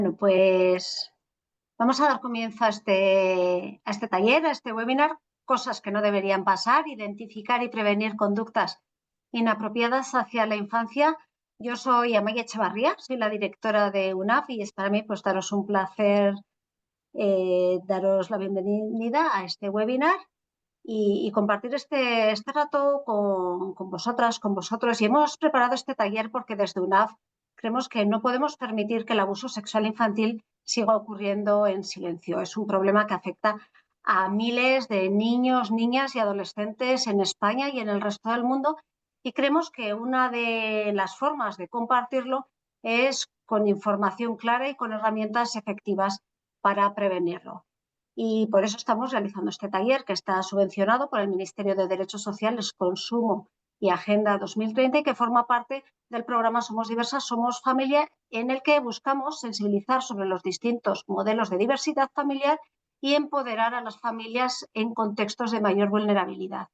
Bueno, pues vamos a dar comienzo a este taller, a este webinar, cosas que no deberían pasar, identificar y prevenir conductas inapropiadas hacia la infancia. Yo soy Amaya Echevarría, soy la directora de UNAF y es para mí pues daros un placer daros la bienvenida a este webinar y compartir este rato con vosotras, con vosotros. Y hemos preparado este taller porque desde UNAF creemos que no podemos permitir que el abuso sexual infantil siga ocurriendo en silencio. Es un problema que afecta a miles de niños, niñas y adolescentes en España y en el resto del mundo. Y creemos que una de las formas de compartirlo es con información clara y con herramientas efectivas para prevenirlo. Y por eso estamos realizando este taller que está subvencionado por el Ministerio de Derechos Sociales, Consumo y Agenda 2030 y que forma parte del programa Somos Diversas, Somos Familia, en el que buscamos sensibilizar sobre los distintos modelos de diversidad familiar y empoderar a las familias en contextos de mayor vulnerabilidad.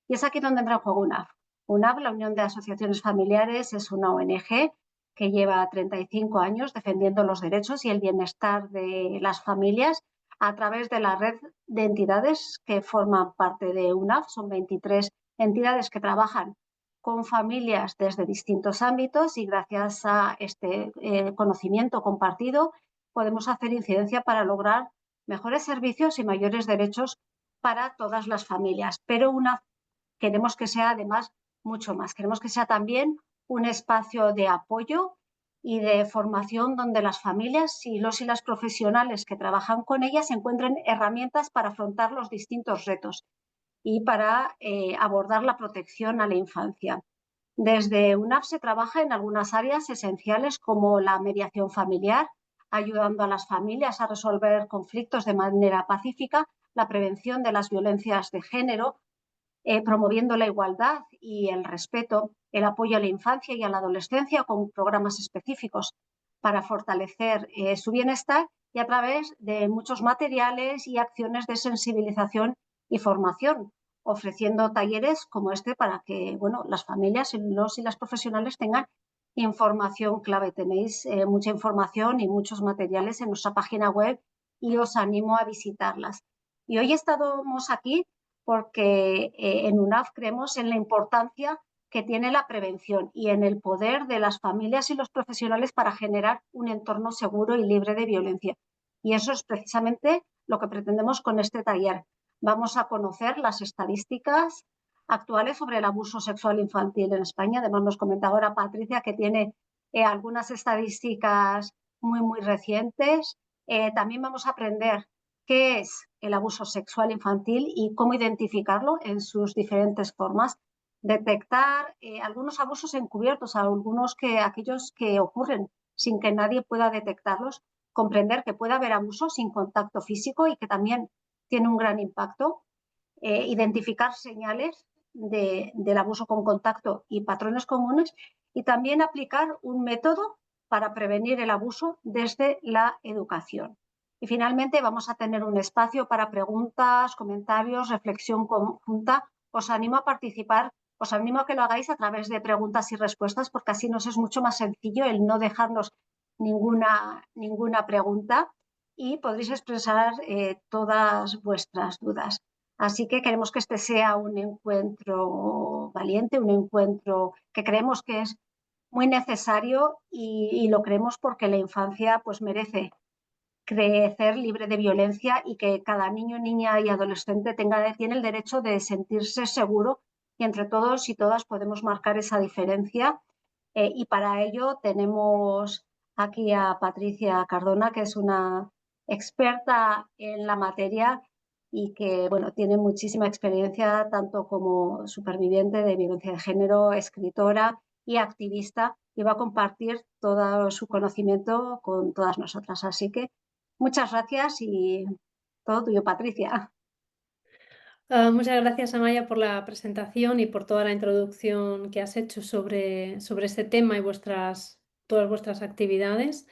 Y es aquí donde entra en juego UNAF. UNAF, la Unión de Asociaciones Familiares, es una ONG que lleva 35 años defendiendo los derechos y el bienestar de las familias a través de la red de entidades que forman parte de UNAF. Son 23 entidades que trabajan con familias desde distintos ámbitos y gracias a este conocimiento compartido podemos hacer incidencia para lograr mejores servicios y mayores derechos para todas las familias. Pero UNAF queremos que sea además mucho más. Queremos que sea también un espacio de apoyo y de formación donde las familias y los y las profesionales que trabajan con ellas encuentren herramientas para afrontar los distintos retos y para abordar la protección a la infancia. Desde UNAF se trabaja en algunas áreas esenciales como la mediación familiar, ayudando a las familias a resolver conflictos de manera pacífica, la prevención de las violencias de género, promoviendo la igualdad y el respeto, el apoyo a la infancia y a la adolescencia con programas específicos para fortalecer su bienestar y a través de muchos materiales y acciones de sensibilización y formación, ofreciendo talleres como este para que bueno, las familias, los y las profesionales tengan información clave. Tenéis mucha información y muchos materiales en nuestra página web y os animo a visitarlas. Y hoy estamos aquí porque en UNAF creemos en la importancia que tiene la prevención y en el poder de las familias y los profesionales para generar un entorno seguro y libre de violencia. Y eso es precisamente lo que pretendemos con este taller. Vamos a conocer las estadísticas actuales sobre el abuso sexual infantil en España. Además, nos comentaba ahora Patricia que tiene algunas estadísticas muy recientes. También vamos a aprender qué es el abuso sexual infantil y cómo identificarlo en sus diferentes formas, detectar algunos abusos encubiertos, aquellos que ocurren sin que nadie pueda detectarlos, comprender que puede haber abuso sin contacto físico y que también tiene un gran impacto, identificar señales del abuso con contacto y patrones comunes y también aplicar un método para prevenir el abuso desde la educación. Y finalmente vamos a tener un espacio para preguntas, comentarios, reflexión conjunta. Os animo a participar, os animo a que lo hagáis a través de preguntas y respuestas porque así nos es mucho más sencillo el no dejarnos ninguna pregunta y podréis expresar todas vuestras dudas. Así que queremos que este sea un encuentro valiente, un encuentro que creemos que es muy necesario y lo creemos porque la infancia pues merece crecer libre de violencia y que cada niño, niña y adolescente tiene el derecho de sentirse seguro y entre todos y todas podemos marcar esa diferencia. Y para ello tenemos aquí a Patricia Cardona, que es una experta en la materia y que bueno, tiene muchísima experiencia tanto como superviviente de violencia de género, escritora y activista, y va a compartir todo su conocimiento con todas nosotras. Así que muchas gracias y todo tuyo, Patricia. Muchas gracias, Amaya, por la presentación y por toda la introducción que has hecho sobre este tema y todas vuestras actividades.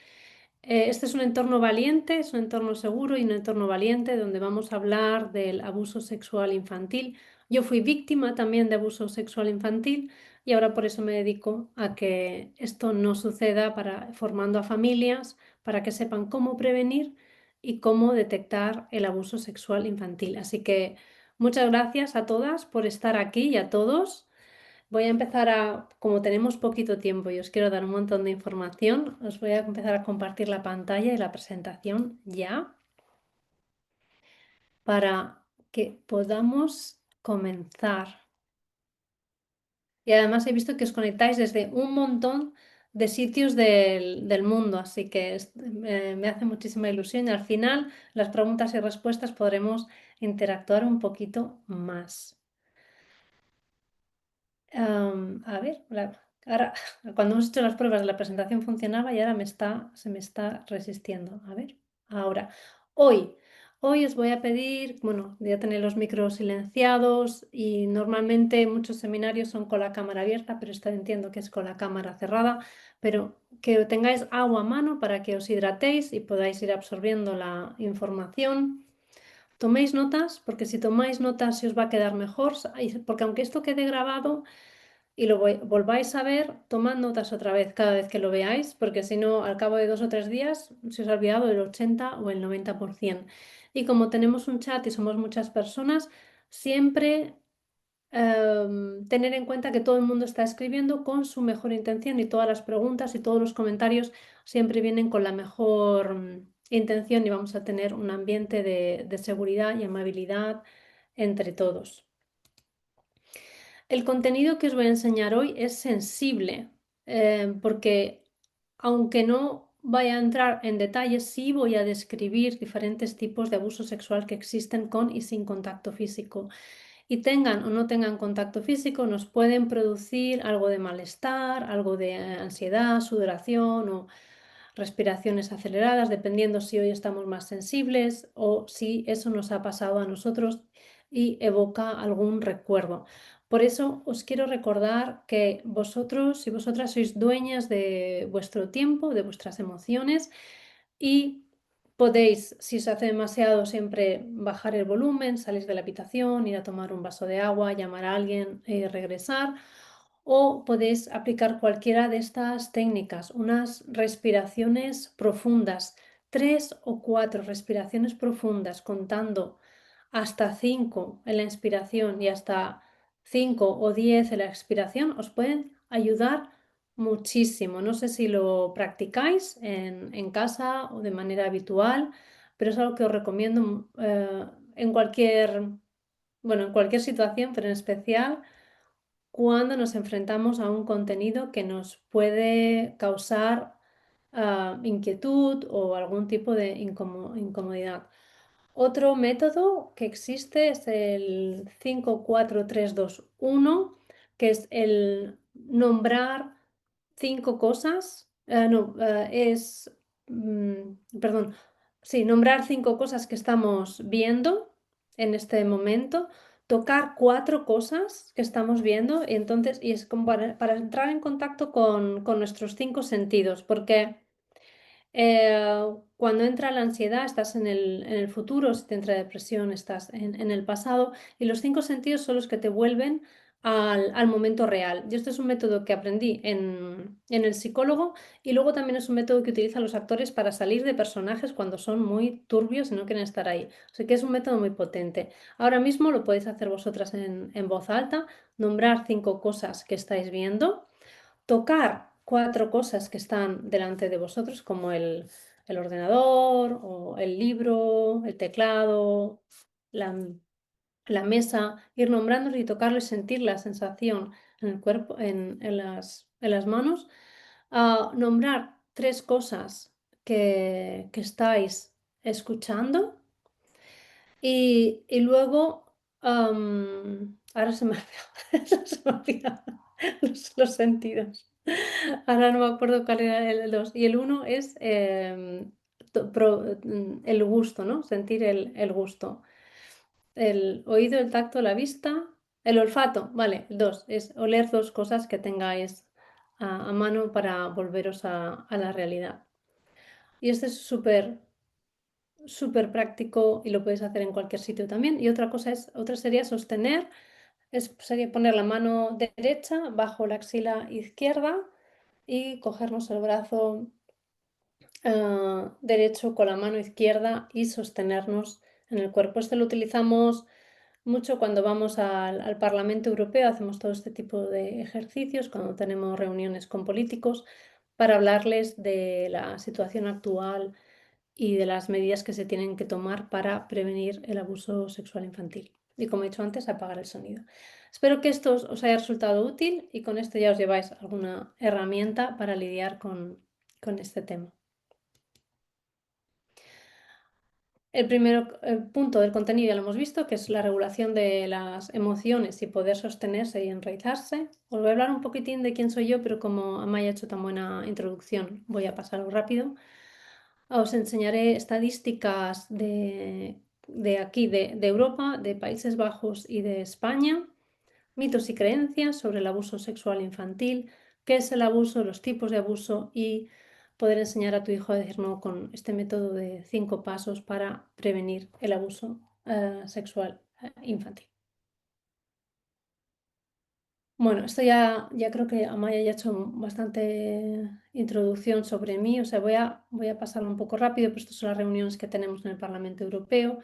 Este es un entorno valiente, es un entorno seguro y un entorno valiente donde vamos a hablar del abuso sexual infantil. Yo fui víctima también de abuso sexual infantil, y ahora por eso me dedico a que esto no suceda formando a familias para que sepan cómo prevenir y cómo detectar el abuso sexual infantil. Así que muchas gracias a todas por estar aquí y a todos. Voy a empezar como tenemos poquito tiempo y os quiero dar un montón de información, os voy a empezar a compartir la pantalla y la presentación ya para que podamos comenzar. Y además he visto que os conectáis desde un montón de sitios del mundo, así que me hace muchísima ilusión y al final las preguntas y respuestas podremos interactuar un poquito más. A ver, ahora cuando hemos hecho las pruebas de la presentación funcionaba y ahora se me está resistiendo. A ver, ahora, hoy, hoy os voy a pedir, bueno, voy a tener los micros silenciados y normalmente muchos seminarios son con la cámara abierta, pero esta entiendo que es con la cámara cerrada, pero que tengáis agua a mano para que os hidratéis y podáis ir absorbiendo la información. Toméis notas, porque si tomáis notas se os va a quedar mejor, porque aunque esto quede grabado, y lo volváis a ver, tomad notas otra vez cada vez que lo veáis, porque si no, al cabo de 2 o 3 días se os ha olvidado el 80 o el 90%. Y como tenemos un chat y somos muchas personas, siempre tener en cuenta que todo el mundo está escribiendo con su mejor intención y todas las preguntas y todos los comentarios siempre vienen con la mejor intención y vamos a tener un ambiente de seguridad y amabilidad entre todos. El contenido que os voy a enseñar hoy es sensible, porque aunque no vaya a entrar en detalles, sí voy a describir diferentes tipos de abuso sexual que existen con y sin contacto físico. Y tengan o no tengan contacto físico, nos pueden producir algo de malestar, algo de ansiedad, sudoración o respiraciones aceleradas, dependiendo si hoy estamos más sensibles o si eso nos ha pasado a nosotros y evoca algún recuerdo. Por eso os quiero recordar que vosotros y vosotras sois dueñas de vuestro tiempo, de vuestras emociones y podéis, si os hace demasiado, siempre bajar el volumen, salir de la habitación, ir a tomar un vaso de agua, llamar a alguien y regresar. O podéis aplicar cualquiera de estas técnicas, unas respiraciones profundas, 3 o 4 respiraciones profundas, contando hasta 5 en la inspiración y hasta 5 o 10 en la expiración, os pueden ayudar muchísimo. No sé si lo practicáis en casa o de manera habitual, pero es algo que os recomiendo en en cualquier situación, pero en especial cuando nos enfrentamos a un contenido que nos puede causar inquietud o algún tipo de incomodidad. Otro método que existe es el 5-4-3-2-1, que es el nombrar 5 cosas. No, perdón, sí, nombrar 5 cosas que estamos viendo en este momento, tocar 4 cosas que estamos viendo, y entonces, y es como para entrar en contacto con nuestros 5 sentidos, porque cuando entra la ansiedad, estás en el futuro, si te entra depresión, estás en el pasado, y los 5 sentidos son los que te vuelven al momento real. Y este es un método que aprendí en el psicólogo y luego también es un método que utilizan los actores para salir de personajes cuando son muy turbios y no quieren estar ahí. O sea que es un método muy potente. Ahora mismo lo podéis hacer vosotras en voz alta, nombrar 5 cosas que estáis viendo, tocar 4 cosas que están delante de vosotros, como el ordenador o el libro, el teclado, la, la mesa, ir nombrándolos y tocarlo y sentir la sensación en el cuerpo, en las manos. Nombrar 3 cosas que estáis escuchando y luego, ahora se me ha se me ha olvidado los sentidos. Ahora no me acuerdo cuál era el 2. Y el uno es el gusto, ¿no? Sentir el gusto. El oído, el tacto, la vista, el olfato, vale, el 2 es oler 2 cosas que tengáis a mano para volveros a la realidad. Y este es súper práctico y lo podéis hacer en cualquier sitio también. Y otra sería sostener sería poner la mano derecha bajo la axila izquierda y cogernos el brazo derecho con la mano izquierda y sostenernos en el cuerpo. Esto lo utilizamos mucho cuando vamos al Parlamento Europeo, hacemos todo este tipo de ejercicios cuando tenemos reuniones con políticos para hablarles de la situación actual y de las medidas que se tienen que tomar para prevenir el abuso sexual infantil. Y como he dicho antes, apagar el sonido. Espero que esto os haya resultado útil y con esto ya os lleváis alguna herramienta para lidiar con este tema. El primer punto del contenido ya lo hemos visto, que es la regulación de las emociones y poder sostenerse y enraizarse. Os voy a hablar un poquitín de quién soy yo, pero como Amaya ha hecho tan buena introducción, voy a pasarlo rápido. Os enseñaré estadísticas de aquí, de Europa, de Países Bajos y de España, mitos y creencias sobre el abuso sexual infantil, qué es el abuso, los tipos de abuso y poder enseñar a tu hijo a decir no con este método de 5 pasos para prevenir el abuso sexual infantil. Bueno, esto ya creo que Amaya ya ha hecho bastante introducción sobre mí, o sea, voy a pasarlo un poco rápido, pero estas son las reuniones que tenemos en el Parlamento Europeo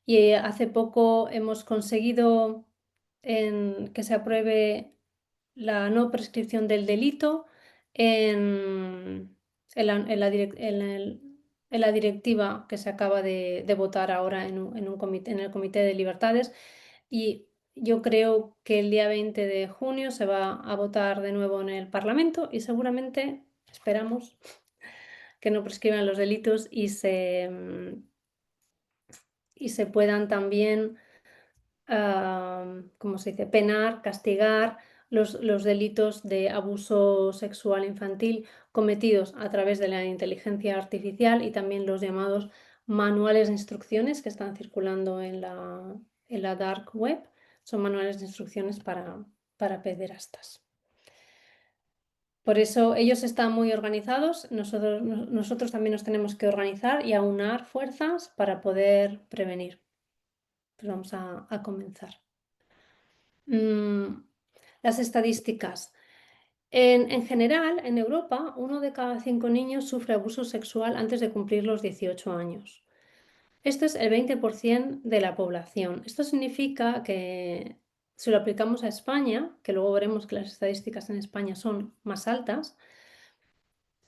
y hace poco hemos conseguido que se apruebe la no prescripción del delito en la directiva que se acaba de votar ahora en el Comité de Libertades y yo creo que el día 20 de junio se va a votar de nuevo en el Parlamento y seguramente esperamos que no prescriban los delitos y se puedan también ¿cómo se dice? Penar, castigar los delitos de abuso sexual infantil cometidos a través de la inteligencia artificial y también los llamados manuales de instrucciones que están circulando en la dark web. Son manuales de instrucciones para pederastas. Por eso ellos están muy organizados, nosotros también nos tenemos que organizar y aunar fuerzas para poder prevenir. Pues vamos a comenzar. Las estadísticas. En general, en Europa, 1 de cada 5 niños sufre abuso sexual antes de cumplir los 18 años. Esto es el 20% de la población. Esto significa que si lo aplicamos a España, que luego veremos que las estadísticas en España son más altas,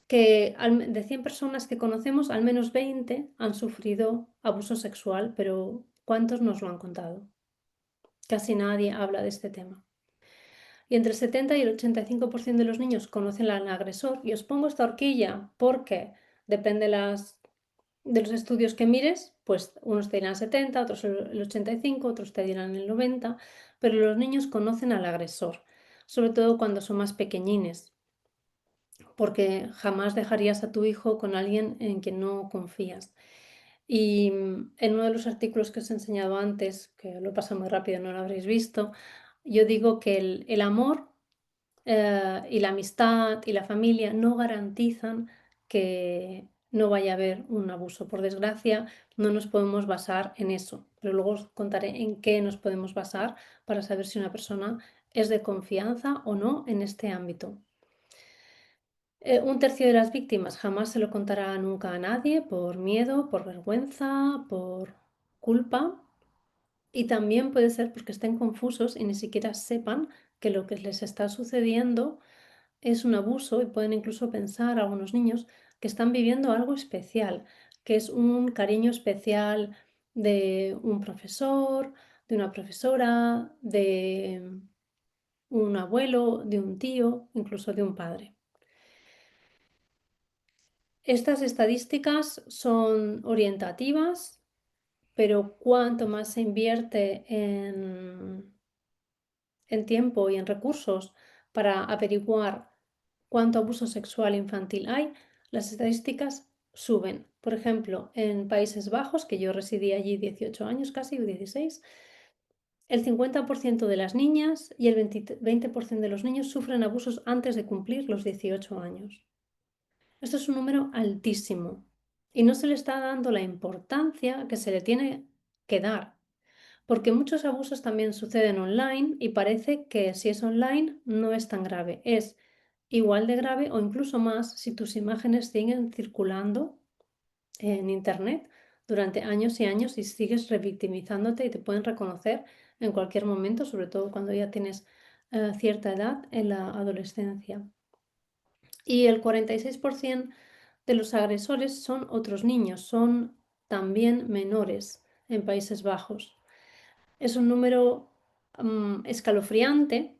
que de 100 personas que conocemos, al menos 20 han sufrido abuso sexual, pero ¿cuántos nos lo han contado? Casi nadie habla de este tema. Y entre el 70 y el 85% de los niños conocen al agresor. Y os pongo esta horquilla porque depende de los estudios que mires, pues unos te dirán 70, otros el 85, otros te dirán el 90, pero los niños conocen al agresor, sobre todo cuando son más pequeñines, porque jamás dejarías a tu hijo con alguien en quien no confías. Y en uno de los artículos que os he enseñado antes, que lo pasa muy rápido, no lo habréis visto, yo digo que el amor y la amistad y la familia no garantizan que no vaya a haber un abuso. Por desgracia, no nos podemos basar en eso, pero luego os contaré en qué nos podemos basar para saber si una persona es de confianza o no en este ámbito. 1/3 de las víctimas jamás se lo contará nunca a nadie por miedo, por vergüenza, por culpa. Y también puede ser porque estén confusos y ni siquiera sepan que lo que les está sucediendo es un abuso y pueden incluso pensar algunos niños que están viviendo algo especial, que es un cariño especial de un profesor, de una profesora, de un abuelo, de un tío, incluso de un padre. Estas estadísticas son orientativas, pero cuanto más se invierte en tiempo y en recursos para averiguar cuánto abuso sexual infantil hay, las estadísticas suben. Por ejemplo, en Países Bajos, que yo residí allí 18 años casi, o 16, el 50% de las niñas y el 20% de los niños sufren abusos antes de cumplir los 18 años. Esto es un número altísimo y no se le está dando la importancia que se le tiene que dar, porque muchos abusos también suceden online y parece que si es online no es tan grave. Es igual de grave o incluso más si tus imágenes siguen circulando en Internet durante años y años y sigues revictimizándote y te pueden reconocer en cualquier momento, sobre todo cuando ya tienes cierta edad en la adolescencia. Y el 46% de los agresores son otros niños, son también menores en Países Bajos. Es un número escalofriante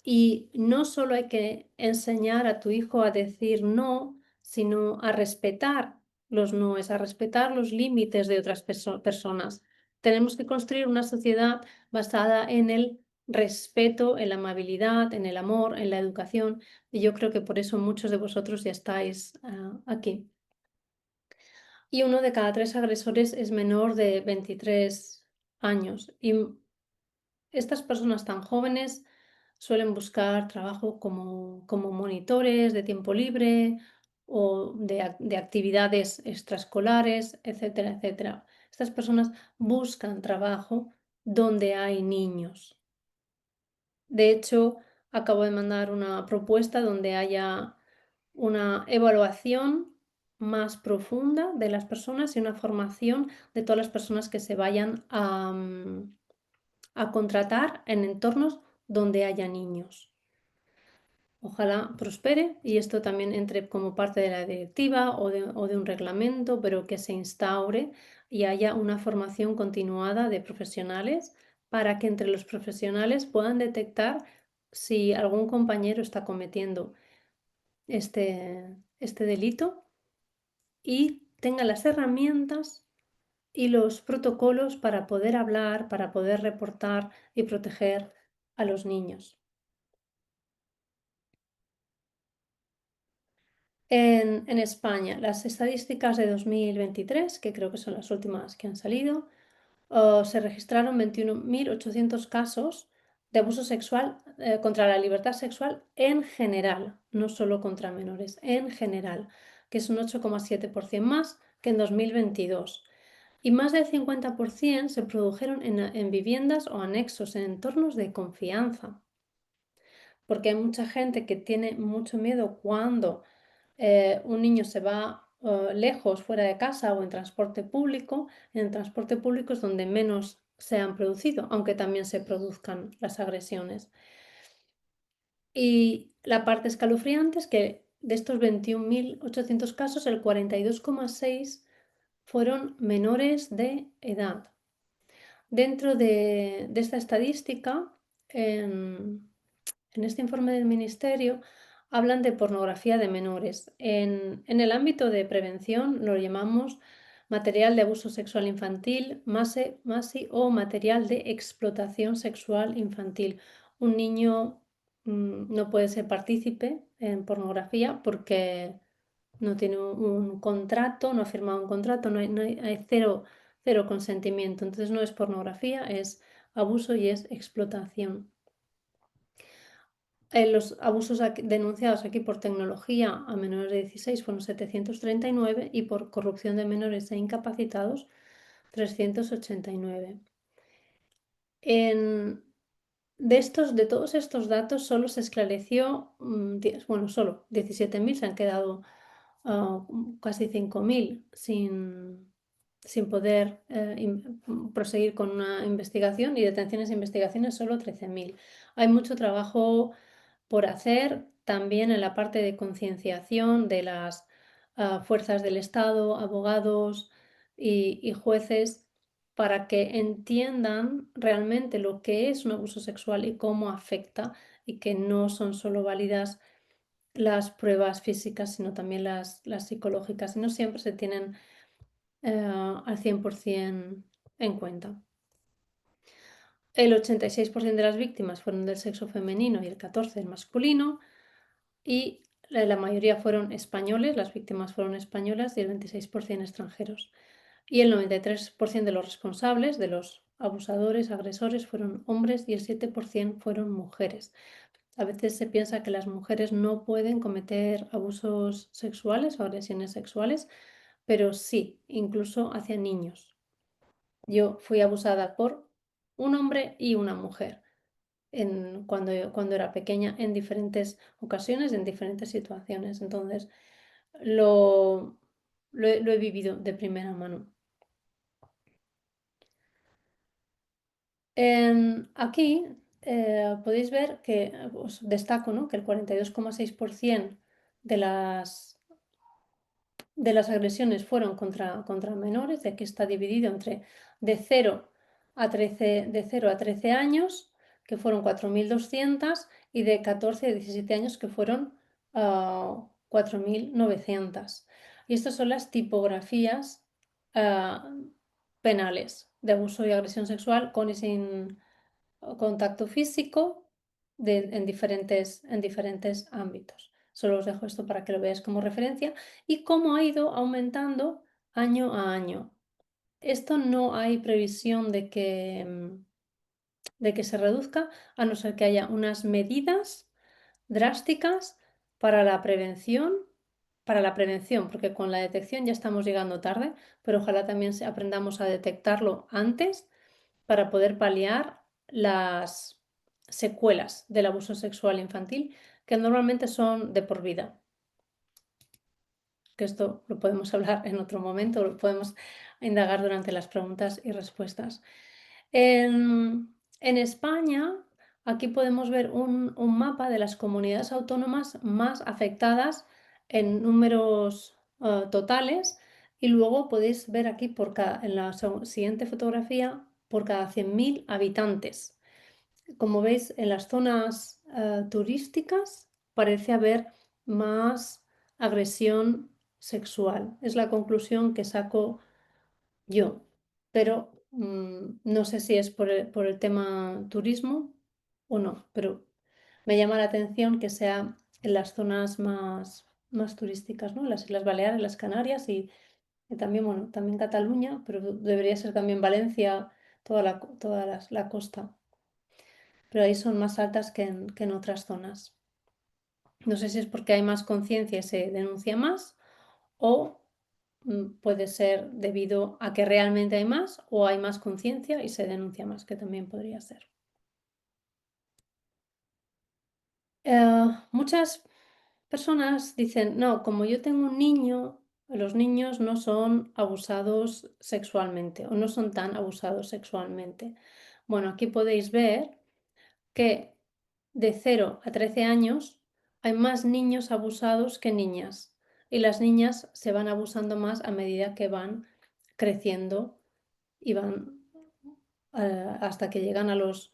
y no solo hay que enseñar a tu hijo a decir no, sino a respetar los noes, a respetar los límites de otras personas. Tenemos que construir una sociedad basada en el respeto, en la amabilidad, en el amor, en la educación. Y yo creo que por eso muchos de vosotros ya estáis aquí. Y uno de cada tres agresores es menor de 23 años. Y estas personas tan jóvenes suelen buscar trabajo como monitores de tiempo libre o de actividades extraescolares, etcétera, etcétera. Estas personas buscan trabajo donde hay niños. De hecho, acabo de mandar una propuesta donde haya una evaluación más profunda de las personas y una formación de todas las personas que se vayan a contratar en entornos donde haya niños. Ojalá prospere y esto también entre como parte de la directiva o de un reglamento, pero que se instaure y haya una formación continuada de profesionales para que entre los profesionales puedan detectar si algún compañero está cometiendo este delito y tenga las herramientas y los protocolos para poder hablar, para poder reportar y proteger a los niños. En España, las estadísticas de 2023, que creo que son las últimas que han salido, se registraron 21.800 casos de abuso sexual contra la libertad sexual en general, no solo contra menores, en general, que es un 8,7% más que en 2022. Y más del 50% se produjeron en viviendas o anexos, en entornos de confianza, porque hay mucha gente que tiene mucho miedo cuando un niño se va lejos, fuera de casa o en transporte público. En el transporte público es donde menos se han producido, aunque también se produzcan las agresiones. Y la parte escalofriante es que de estos 21.800 casos, el 42,6% fueron menores de edad. Dentro de esta estadística, en este informe del Ministerio hablan de pornografía de menores. En el ámbito de prevención lo llamamos material de abuso sexual infantil, MASI o material de explotación sexual infantil. Un niño no puede ser partícipe en pornografía porque no tiene un contrato, no ha firmado un contrato, hay cero consentimiento. Entonces no es pornografía, es abuso y es explotación. Los abusos denunciados aquí por tecnología a menores de 16 fueron 739 y por corrupción de menores e incapacitados 389. De todos estos datos solo se esclareció, solo 17.000, se han quedado casi 5.000 sin poder proseguir con una investigación, y detenciones e investigaciones solo 13.000. Hay mucho trabajo por hacer también en la parte de concienciación de las fuerzas del Estado, abogados y jueces, para que entiendan realmente lo que es un abuso sexual y cómo afecta, y que no son solo válidas las pruebas físicas, sino también las psicológicas, y no siempre se tienen al 100% en cuenta. El 86% de las víctimas fueron del sexo femenino y el 14% del masculino, y la mayoría fueron españoles, las víctimas fueron españolas y el 26% extranjeros. Y el 93% de los responsables, de los abusadores, agresores, fueron hombres y el 7% fueron mujeres. A veces se piensa que las mujeres no pueden cometer abusos sexuales o agresiones sexuales, pero sí, incluso hacia niños. Yo fui abusada por un hombre y una mujer cuando era pequeña en diferentes ocasiones, en diferentes situaciones. Entonces, lo, lo he vivido de primera mano. Aquí podéis ver que os destaco, ¿no?, que el 42,6% de las agresiones fueron contra menores, de aquí está dividido entre de 0 a 13 años, que fueron 4.200, y de 14 a 17 años, que fueron 4.900. Y estas son las tipografías ah, penales de abuso y agresión sexual con y sin contacto físico en diferentes ámbitos. Solo os dejo esto para que lo veáis como referencia y cómo ha ido aumentando año a año. Esto no hay previsión de que se reduzca, a no ser que haya unas medidas drásticas para la prevención, porque con la detección ya estamos llegando tarde, pero ojalá también aprendamos a detectarlo antes para poder paliar las secuelas del abuso sexual infantil, que normalmente son de por vida. Que esto lo podemos hablar en otro momento, lo podemos indagar durante las preguntas y respuestas. En España, aquí podemos ver un mapa de las comunidades autónomas más afectadas en números totales, y luego podéis ver aquí en la siguiente fotografía por cada 100.000 habitantes. Como veis, en las zonas turísticas parece haber más agresión sexual. Es la conclusión que saco yo, pero no sé si es por el tema turismo o no, pero me llama la atención que sea en las zonas más turísticas, ¿no? Las Islas Baleares, las Canarias y también, bueno, también Cataluña, pero debería ser también Valencia, toda la costa, pero ahí son más altas que en otras zonas. No sé si es porque hay más conciencia y se denuncia más, o puede ser debido a que realmente hay más, o hay más conciencia y se denuncia más, que también podría ser. Muchas personas dicen, no, como yo tengo un niño, los niños no son abusados sexualmente o no son tan abusados sexualmente. Bueno, aquí podéis ver que de 0 a 13 años hay más niños abusados que niñas, y las niñas se van abusando más a medida que van creciendo y van hasta que llegan a los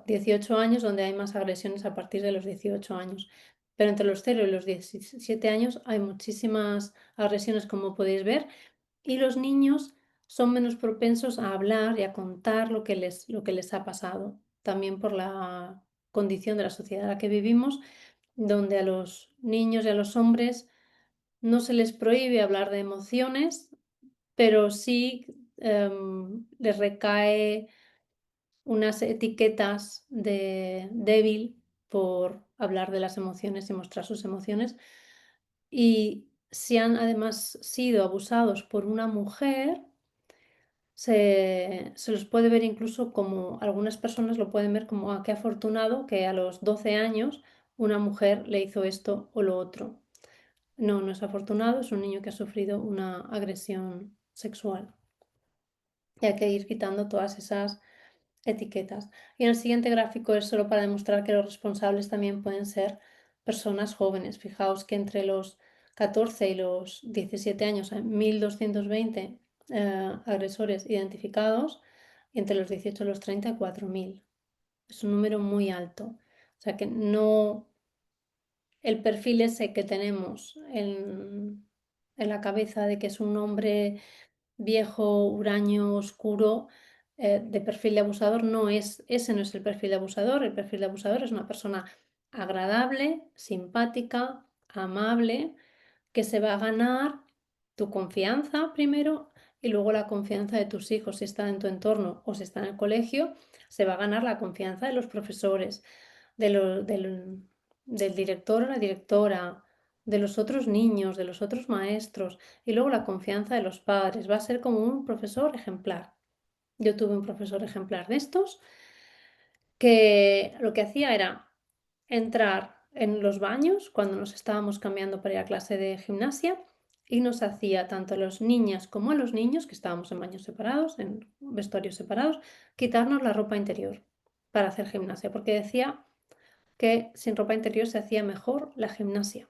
18 años, donde hay más agresiones a partir de los 18 años. Pero entre los 0 y los 17 años hay muchísimas agresiones, como podéis ver, y los niños son menos propensos a hablar y a contar lo que les ha pasado, también por la condición de la sociedad en la que vivimos, donde a los niños y a los hombres no se les prohíbe hablar de emociones, pero sí les recae unas etiquetas de débil por hablar de las emociones y mostrar sus emociones. Y si han además sido abusados por una mujer, se los puede ver incluso como, algunas personas lo pueden ver como, qué afortunado que a los 12 años una mujer le hizo esto o lo otro. No, no es afortunado, es un niño que ha sufrido una agresión sexual. Y hay que ir quitando todas esas etiquetas. Y en el siguiente gráfico es solo para demostrar que los responsables también pueden ser personas jóvenes. Fijaos que entre los 14 y los 17 años hay 1.220 agresores identificados, y entre los 18 y los 30 4.000. Es un número muy alto. O sea que no, el perfil ese que tenemos en la cabeza de que es un hombre viejo, huraño, oscuro, de perfil de abusador, ese no es el perfil de abusador. El perfil de abusador es una persona agradable, simpática, amable, que se va a ganar tu confianza primero, y luego la confianza de tus hijos, si están en tu entorno o si están en el colegio, se va a ganar la confianza de los profesores, del director o la directora, de los otros niños, de los otros maestros, y luego la confianza de los padres. Va a ser como un profesor ejemplar. Yo tuve un profesor ejemplar de estos que lo que hacía era entrar en los baños cuando nos estábamos cambiando para ir a clase de gimnasia y nos hacía tanto a las niñas como a los niños, que estábamos en baños separados, en vestuarios separados, quitarnos la ropa interior para hacer gimnasia, porque decía que sin ropa interior se hacía mejor la gimnasia.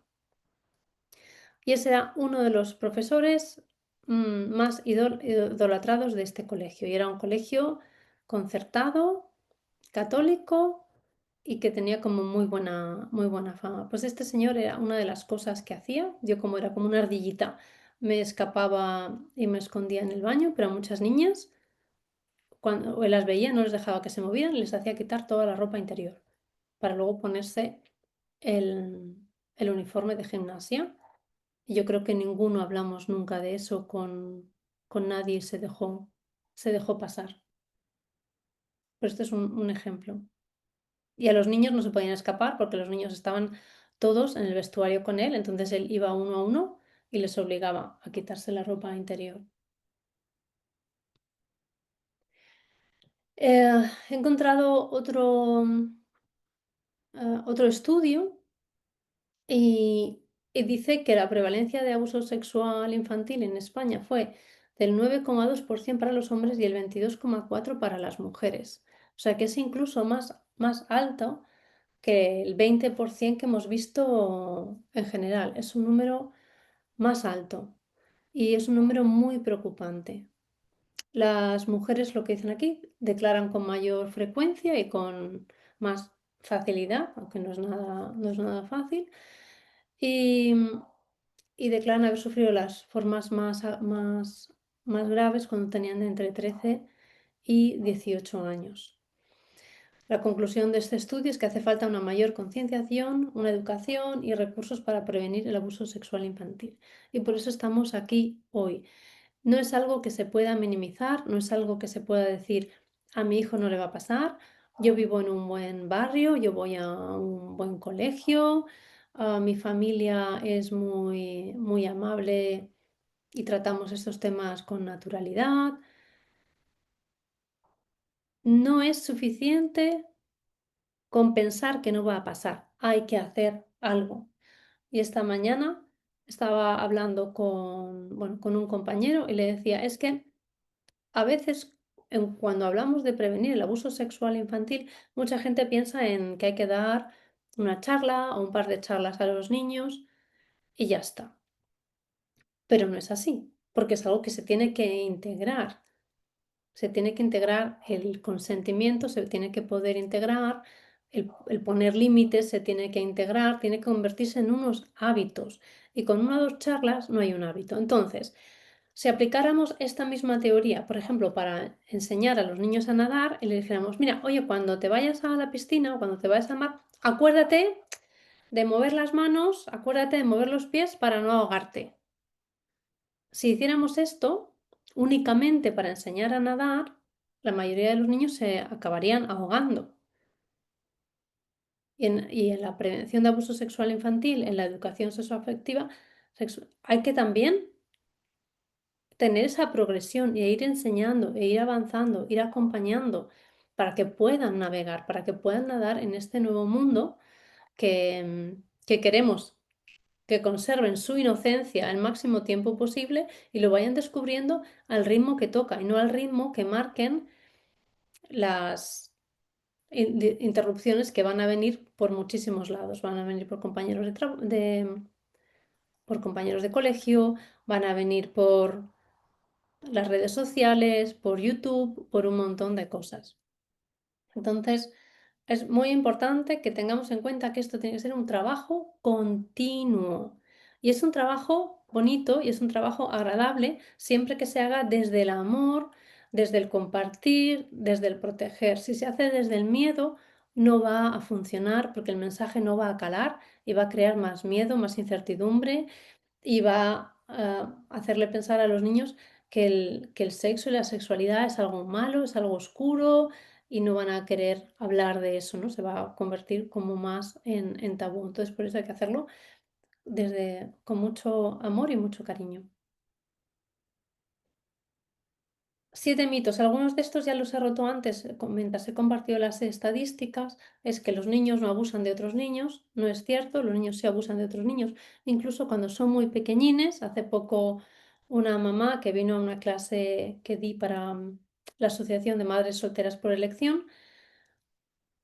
Y ese era uno de los profesores más idolatrados de este colegio. Y era un colegio concertado, católico y que tenía como muy buena fama. Pues este señor era una de las cosas que hacía. Yo como era como una ardillita, me escapaba y me escondía en el baño, pero a muchas niñas, cuando las veía, no les dejaba que se movieran, les hacía quitar toda la ropa interior para luego ponerse el, el uniforme de gimnasia. Y yo creo que ninguno hablamos nunca de eso con nadie y se dejó pasar. Pero este es un ejemplo. Y a los niños no se podían escapar porque los niños estaban todos en el vestuario con él, entonces él iba uno a uno y les obligaba a quitarse la ropa interior. He encontrado otro estudio y, y dice que la prevalencia de abuso sexual infantil en España fue del 9,2% para los hombres y el 22,4% para las mujeres. O sea que es incluso más alto que el 20% que hemos visto en general. Es un número más alto y es un número muy preocupante. Las mujeres, lo que dicen aquí, declaran con mayor frecuencia y con más facilidad, aunque no es nada fácil, y, y declaran haber sufrido las formas más graves cuando tenían entre 13 y 18 años. La conclusión de este estudio es que hace falta una mayor concienciación, una educación y recursos para prevenir el abuso sexual infantil. Y por eso estamos aquí hoy. No es algo que se pueda minimizar, no es algo que se pueda decir a mi hijo no le va a pasar, yo vivo en un buen barrio, yo voy a un buen colegio, mi familia es muy amable y tratamos estos temas con naturalidad. No es suficiente con pensar que no va a pasar, hay que hacer algo. Y esta mañana estaba hablando con un compañero y le decía, es que a veces cuando hablamos de prevenir el abuso sexual infantil, mucha gente piensa en que hay que dar una charla o un par de charlas a los niños y ya está. Pero no es así, porque es algo que se tiene que integrar. Se tiene que integrar el consentimiento, se tiene que poder integrar, el poner límites se tiene que integrar, tiene que convertirse en unos hábitos. Y con una o dos charlas no hay un hábito. Entonces, si aplicáramos esta misma teoría, por ejemplo, para enseñar a los niños a nadar, y le dijéramos, mira, oye, cuando te vayas a la piscina o cuando te vayas al mar, acuérdate de mover las manos, acuérdate de mover los pies para no ahogarte. Si hiciéramos esto únicamente para enseñar a nadar, la mayoría de los niños se acabarían ahogando. Y en la prevención de abuso sexual infantil, en la educación sexoafectiva, hay que también tener esa progresión e ir enseñando, e ir avanzando, ir acompañando para que puedan navegar, para que puedan nadar en este nuevo mundo que queremos que conserven su inocencia el máximo tiempo posible y lo vayan descubriendo al ritmo que toca y no al ritmo que marquen las interrupciones que van a venir por muchísimos lados. Van a venir por compañeros por compañeros de colegio, van a venir por las redes sociales, por YouTube, por un montón de cosas. Entonces, es muy importante que tengamos en cuenta que esto tiene que ser un trabajo continuo. Y es un trabajo bonito y es un trabajo agradable siempre que se haga desde el amor, desde el compartir, desde el proteger. Si se hace desde el miedo, no va a funcionar porque el mensaje no va a calar y va a crear más miedo, más incertidumbre y va a hacerle pensar a los niños que el sexo y la sexualidad es algo malo, es algo oscuro y no van a querer hablar de eso, ¿no? Se va a convertir como más en tabú. Entonces, por eso hay que hacerlo con mucho amor y mucho cariño. 7 mitos, algunos de estos ya los he roto antes, mientras he compartido las estadísticas, es que los niños no abusan de otros niños, no es cierto, los niños sí abusan de otros niños, incluso cuando son muy pequeñines. Hace poco una mamá que vino a una clase que di para la Asociación de Madres Solteras por Elección,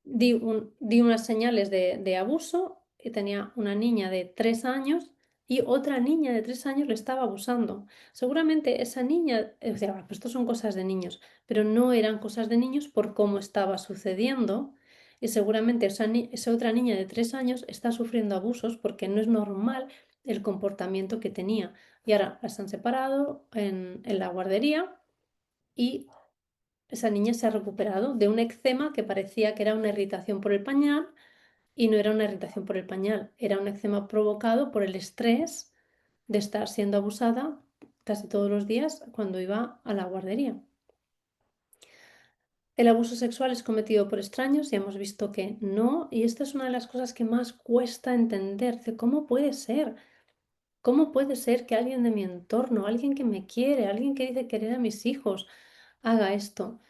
di unas señales de abuso y tenía una niña de 3 años y otra niña de 3 años le estaba abusando. Seguramente esa niña, o sea, pues esto son cosas de niños, pero no eran cosas de niños por cómo estaba sucediendo. Y seguramente esa otra niña de 3 años está sufriendo abusos porque no es normal el comportamiento que tenía. Y ahora las han separado en la guardería y esa niña se ha recuperado de un eczema que parecía que era una irritación por el pañal y no era una irritación por el pañal, era un eczema provocado por el estrés de estar siendo abusada casi todos los días cuando iba a la guardería. El abuso sexual es cometido por extraños y hemos visto que no, y esta es una de las cosas que más cuesta entender, de cómo puede ser. ¿Cómo puede ser que alguien de mi entorno, alguien que me quiere, alguien que dice querer a mis hijos, haga esto?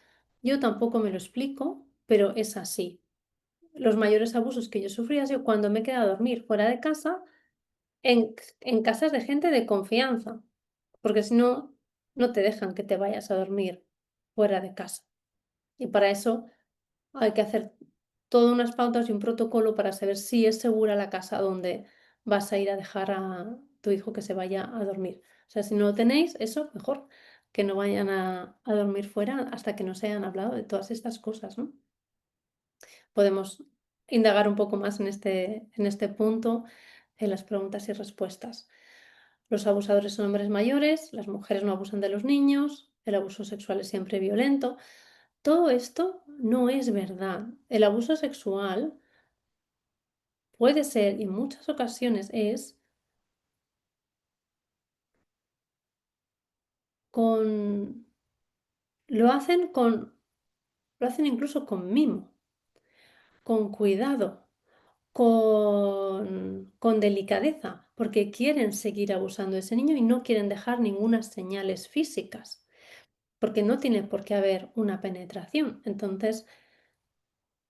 Yo tampoco me lo explico, pero es así. Los mayores abusos que yo sufrí ha sido cuando me he quedado a dormir fuera de casa, en casas de gente de confianza, porque si no, no te dejan que te vayas a dormir fuera de casa. Y para eso hay que hacer todas unas pautas y un protocolo para saber si es segura la casa donde vas a ir a dejar a tu hijo que se vaya a dormir. O sea, si no lo tenéis, eso mejor, que no vayan a dormir fuera hasta que no se hayan hablado de todas estas cosas, ¿no? Podemos indagar un poco más en este punto, en las preguntas y respuestas. Los abusadores son hombres mayores, las mujeres no abusan de los niños, el abuso sexual es siempre violento. Todo esto no es verdad. El abuso sexual puede ser, y en muchas ocasiones es, con, lo hacen incluso con mimo, con cuidado, con delicadeza, porque quieren seguir abusando de ese niño y no quieren dejar ninguna señales físicas, porque no tiene por qué haber una penetración. Entonces,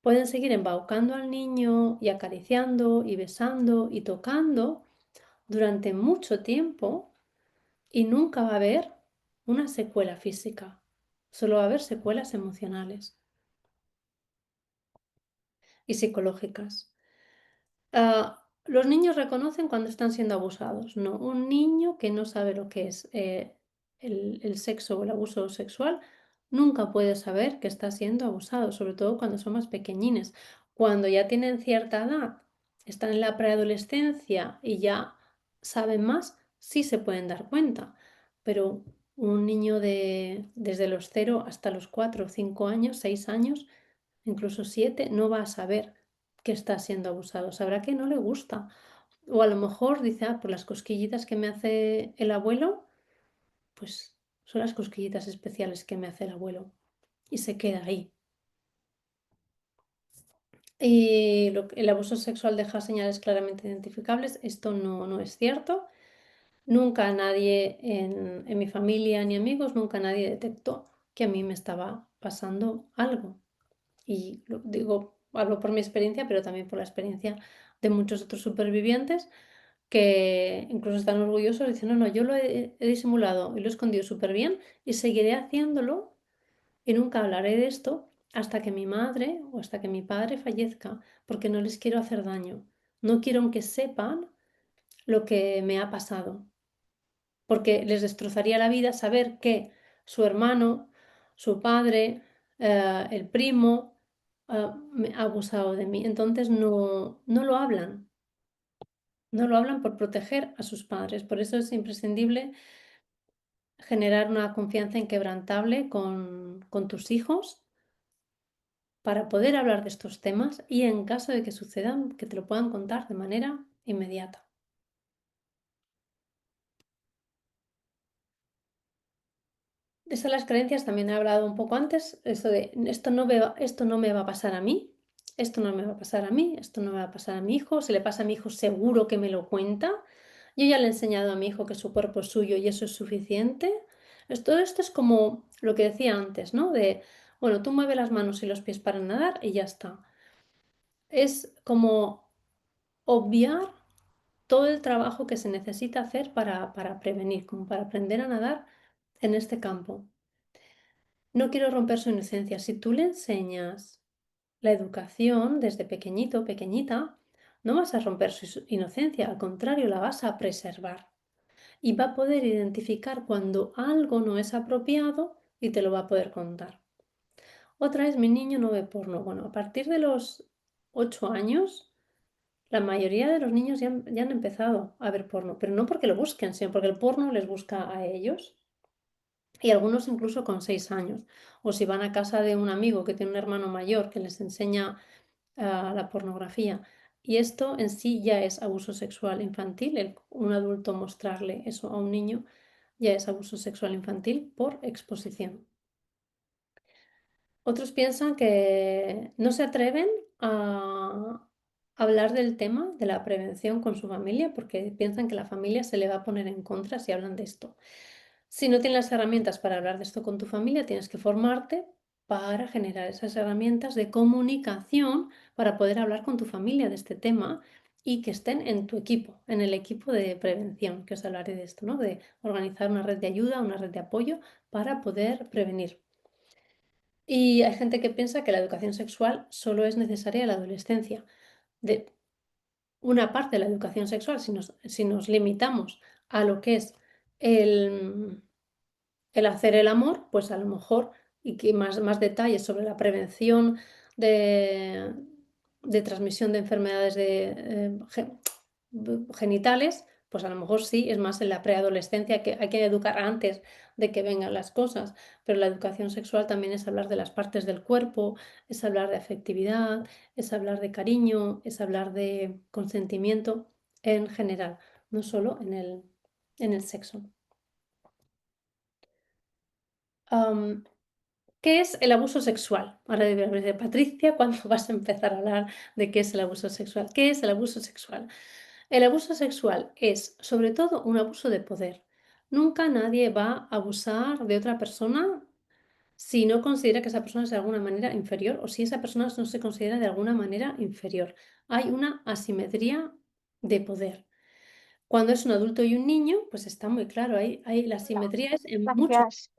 pueden seguir embaucando al niño y acariciando y besando y tocando durante mucho tiempo y nunca va a haber una secuela física, solo va a haber secuelas emocionales y psicológicas. Los niños reconocen cuando están siendo abusados, no. Un niño que no sabe lo que es el sexo o el abuso sexual nunca puede saber que está siendo abusado, sobre todo cuando son más pequeñines. Cuando ya tienen cierta edad, están en la preadolescencia y ya saben más, sí se pueden dar cuenta. Pero un niño desde los 0 hasta los 4, 5 años, 6 años, incluso 7, no va a saber que está siendo abusado. Sabrá que no le gusta. O a lo mejor dice, por las cosquillitas que me hace el abuelo, pues son las cosquillitas especiales que me hace el abuelo. Y se queda ahí. Y el abuso sexual deja señales claramente identificables. Esto no es cierto. Nunca nadie en mi familia ni amigos, nunca nadie detectó que a mí me estaba pasando algo. Y lo digo, hablo por mi experiencia, pero también por la experiencia de muchos otros supervivientes que incluso están orgullosos y dicen, no, yo lo he disimulado y lo he escondido súper bien y seguiré haciéndolo y nunca hablaré de esto hasta que mi madre o hasta que mi padre fallezca, porque no les quiero hacer daño. No quiero que sepan lo que me ha pasado, porque les destrozaría la vida saber que su hermano, su padre, el primo, me ha abusado de mí. Entonces no lo hablan, no lo hablan por proteger a sus padres. Por eso es imprescindible generar una confianza inquebrantable con tus hijos para poder hablar de estos temas y en caso de que sucedan, que te lo puedan contar de manera inmediata. Eso de las creencias también he hablado un poco antes, eso de esto no me va a pasar a mí, esto no me va a pasar a mí, esto no me va a pasar a mi hijo, si le pasa a mi hijo seguro que me lo cuenta. Yo ya le he enseñado a mi hijo que su cuerpo es suyo y eso es suficiente. Todo esto es como lo que decía antes, ¿no? De, bueno, tú mueves las manos y los pies para nadar y ya está. Es como obviar todo el trabajo que se necesita hacer para prevenir, como para aprender a nadar en este campo. No quiero romper su inocencia. Si tú le enseñas la educación desde pequeñito, pequeñita, no vas a romper su inocencia, al contrario, la vas a preservar. Y va a poder identificar cuando algo no es apropiado y te lo va a poder contar. Otra es, mi niño no ve porno. Bueno, a partir de los 8 años, la mayoría de los niños ya han empezado a ver porno, pero no porque lo busquen, sino porque el porno les busca a ellos. Y algunos incluso con 6 años. O si van a casa de un amigo que tiene un hermano mayor que les enseña la pornografía. Y esto en sí ya es abuso sexual infantil. Un adulto mostrarle eso a un niño ya es abuso sexual infantil por exposición. Otros piensan que no se atreven a hablar del tema de la prevención con su familia porque piensan que la familia se le va a poner en contra si hablan de esto. Si no tienes las herramientas para hablar de esto con tu familia, tienes que formarte para generar esas herramientas de comunicación para poder hablar con tu familia de este tema y que estén en tu equipo, en el equipo de prevención, que os hablaré de esto, ¿no? De organizar una red de ayuda, una red de apoyo para poder prevenir. Y hay gente que piensa que la educación sexual solo es necesaria en la adolescencia. De una parte de la educación sexual, si nos limitamos a lo que es el, el hacer el amor, pues a lo mejor, y que más detalles sobre la prevención de, de transmisión de enfermedades genitales, pues a lo mejor sí, es más en la preadolescencia, que hay que educar antes de que vengan las cosas, pero la educación sexual también es hablar de las partes del cuerpo, es hablar de afectividad, es hablar de cariño, es hablar de consentimiento en general, no solo en el sexo. ¿Qué es el abuso sexual? Ahora dice Patricia, ¿cuándo vas a empezar a hablar de qué es el abuso sexual? ¿Qué es el abuso sexual? El abuso sexual es, sobre todo, un abuso de poder. Nunca nadie va a abusar de otra persona si no considera que esa persona es de alguna manera inferior o si esa persona no se considera de alguna manera inferior. Hay una asimetría de poder. Cuando es un adulto y un niño, pues está muy claro, la asimetría es en muchos, Gracias.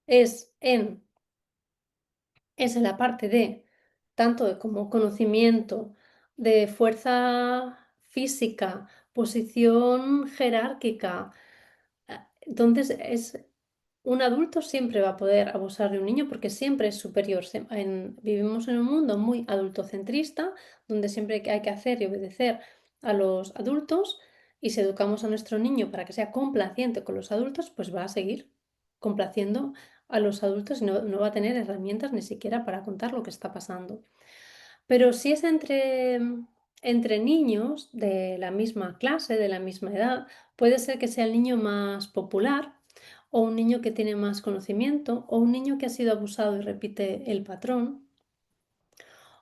es en es en la parte de tanto de como conocimiento, de fuerza física, posición jerárquica. Entonces, un adulto siempre va a poder abusar de un niño porque siempre es superior. Vivimos en un mundo muy adultocentrista, donde siempre hay que hacer y obedecer a los adultos, y si educamos a nuestro niño para que sea complaciente con los adultos, pues va a seguir complaciendo a los adultos y no va a tener herramientas ni siquiera para contar lo que está pasando. Pero si es entre niños de la misma clase, de la misma edad, puede ser que sea el niño más popular o un niño que tiene más conocimiento o un niño que ha sido abusado y repite el patrón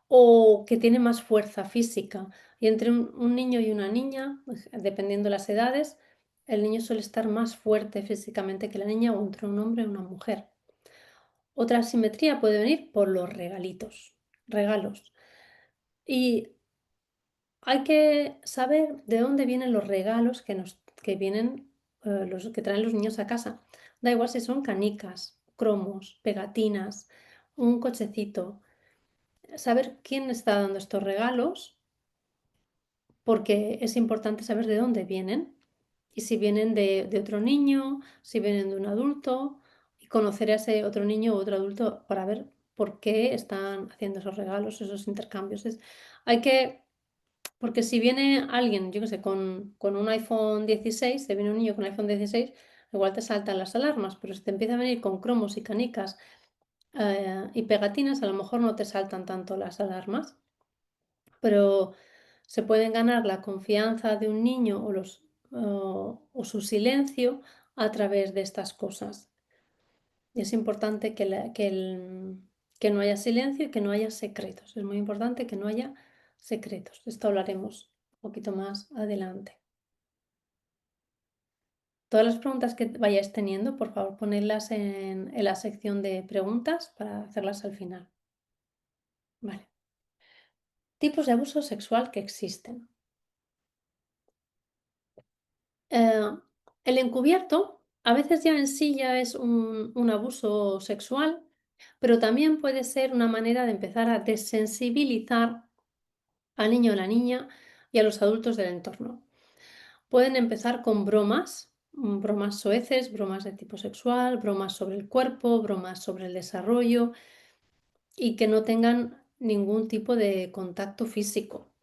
o que tiene más fuerza física. Y entre un niño y una niña, pues, dependiendo de las edades, el niño suele estar más fuerte físicamente que la niña o entre un hombre y una mujer. Otra asimetría puede venir por los regalos. Y hay que saber de dónde vienen los regalos que vienen, los que traen los niños a casa. Da igual si son canicas, cromos, pegatinas, un cochecito. Saber quién está dando estos regalos, porque es importante saber de dónde vienen y si vienen de otro niño, si vienen de un adulto, y conocer a ese otro niño u otro adulto para ver por qué están haciendo esos regalos, esos intercambios. Porque si viene alguien, yo qué sé, con un iPhone 16, te viene un niño con un iPhone 16, igual te saltan las alarmas, pero si te empieza a venir con cromos y canicas y pegatinas, a lo mejor no te saltan tanto las alarmas, pero se pueden ganar la confianza de un niño o su silencio a través de estas cosas. Y es importante que no haya silencio y que no haya secretos. Es muy importante que no haya secretos. De esto hablaremos un poquito más adelante. Todas las preguntas que vayáis teniendo, por favor, ponedlas en la sección de preguntas para hacerlas al final. Vale. Tipos de abuso sexual que existen. Eh, el encubierto a veces ya en sí ya es un abuso sexual, pero también puede ser una manera de empezar a desensibilizar al niño o la niña y a los adultos del entorno. Pueden empezar con bromas, bromas soeces, bromas de tipo sexual, bromas sobre el cuerpo, bromas sobre el desarrollo y que no tengan ningún tipo de contacto físico.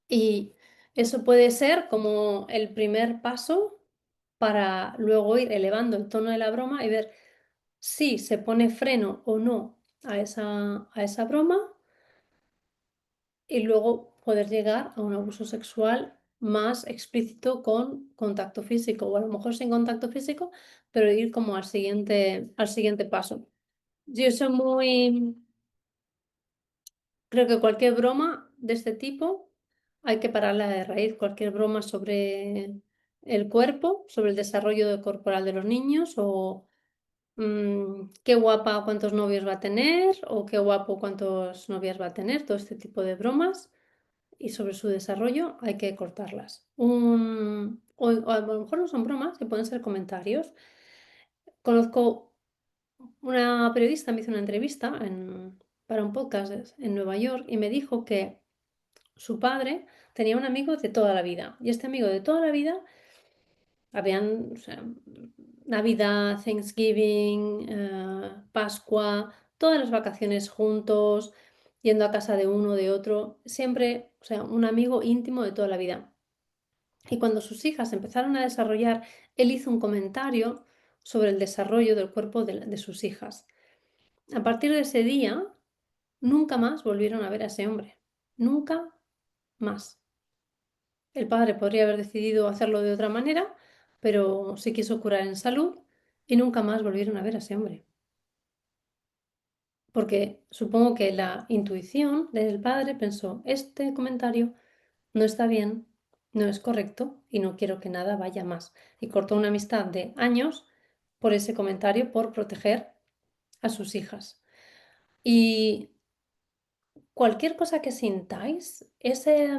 Y eso puede ser como el primer paso para luego ir elevando el tono de la broma y ver si se pone freno o no a esa broma y luego poder llegar a un abuso sexual más explícito con contacto físico o a lo mejor sin contacto físico, pero ir como al siguiente paso. Yo soy muy, creo que cualquier broma de este tipo hay que pararla de raíz, cualquier broma sobre el cuerpo, sobre el desarrollo corporal de los niños o qué guapa cuántos novios va a tener o qué guapo cuántas novias va a tener, todo este tipo de bromas y sobre su desarrollo hay que cortarlas. O a lo mejor no son bromas, que pueden ser comentarios. Conozco una periodista, me hizo una entrevista para un podcast en Nueva York y me dijo que su padre tenía un amigo de toda la vida y este amigo de toda la vida habían, o sea, Navidad, Thanksgiving, Pascua, todas las vacaciones juntos, yendo a casa de uno, de otro, siempre, o sea, un amigo íntimo de toda la vida. Y cuando sus hijas empezaron a desarrollar, él hizo un comentario sobre el desarrollo del cuerpo de sus hijas. A partir de ese día, nunca más volvieron a ver a ese hombre. Nunca más. El padre podría haber decidido hacerlo de otra manera, pero se quiso curar en salud y nunca más volvieron a ver a ese hombre. Porque supongo que la intuición del padre pensó, este comentario no está bien, no es correcto y no quiero que nada vaya más. Y cortó una amistad de años por ese comentario, por proteger a sus hijas. Y cualquier cosa que sintáis, ese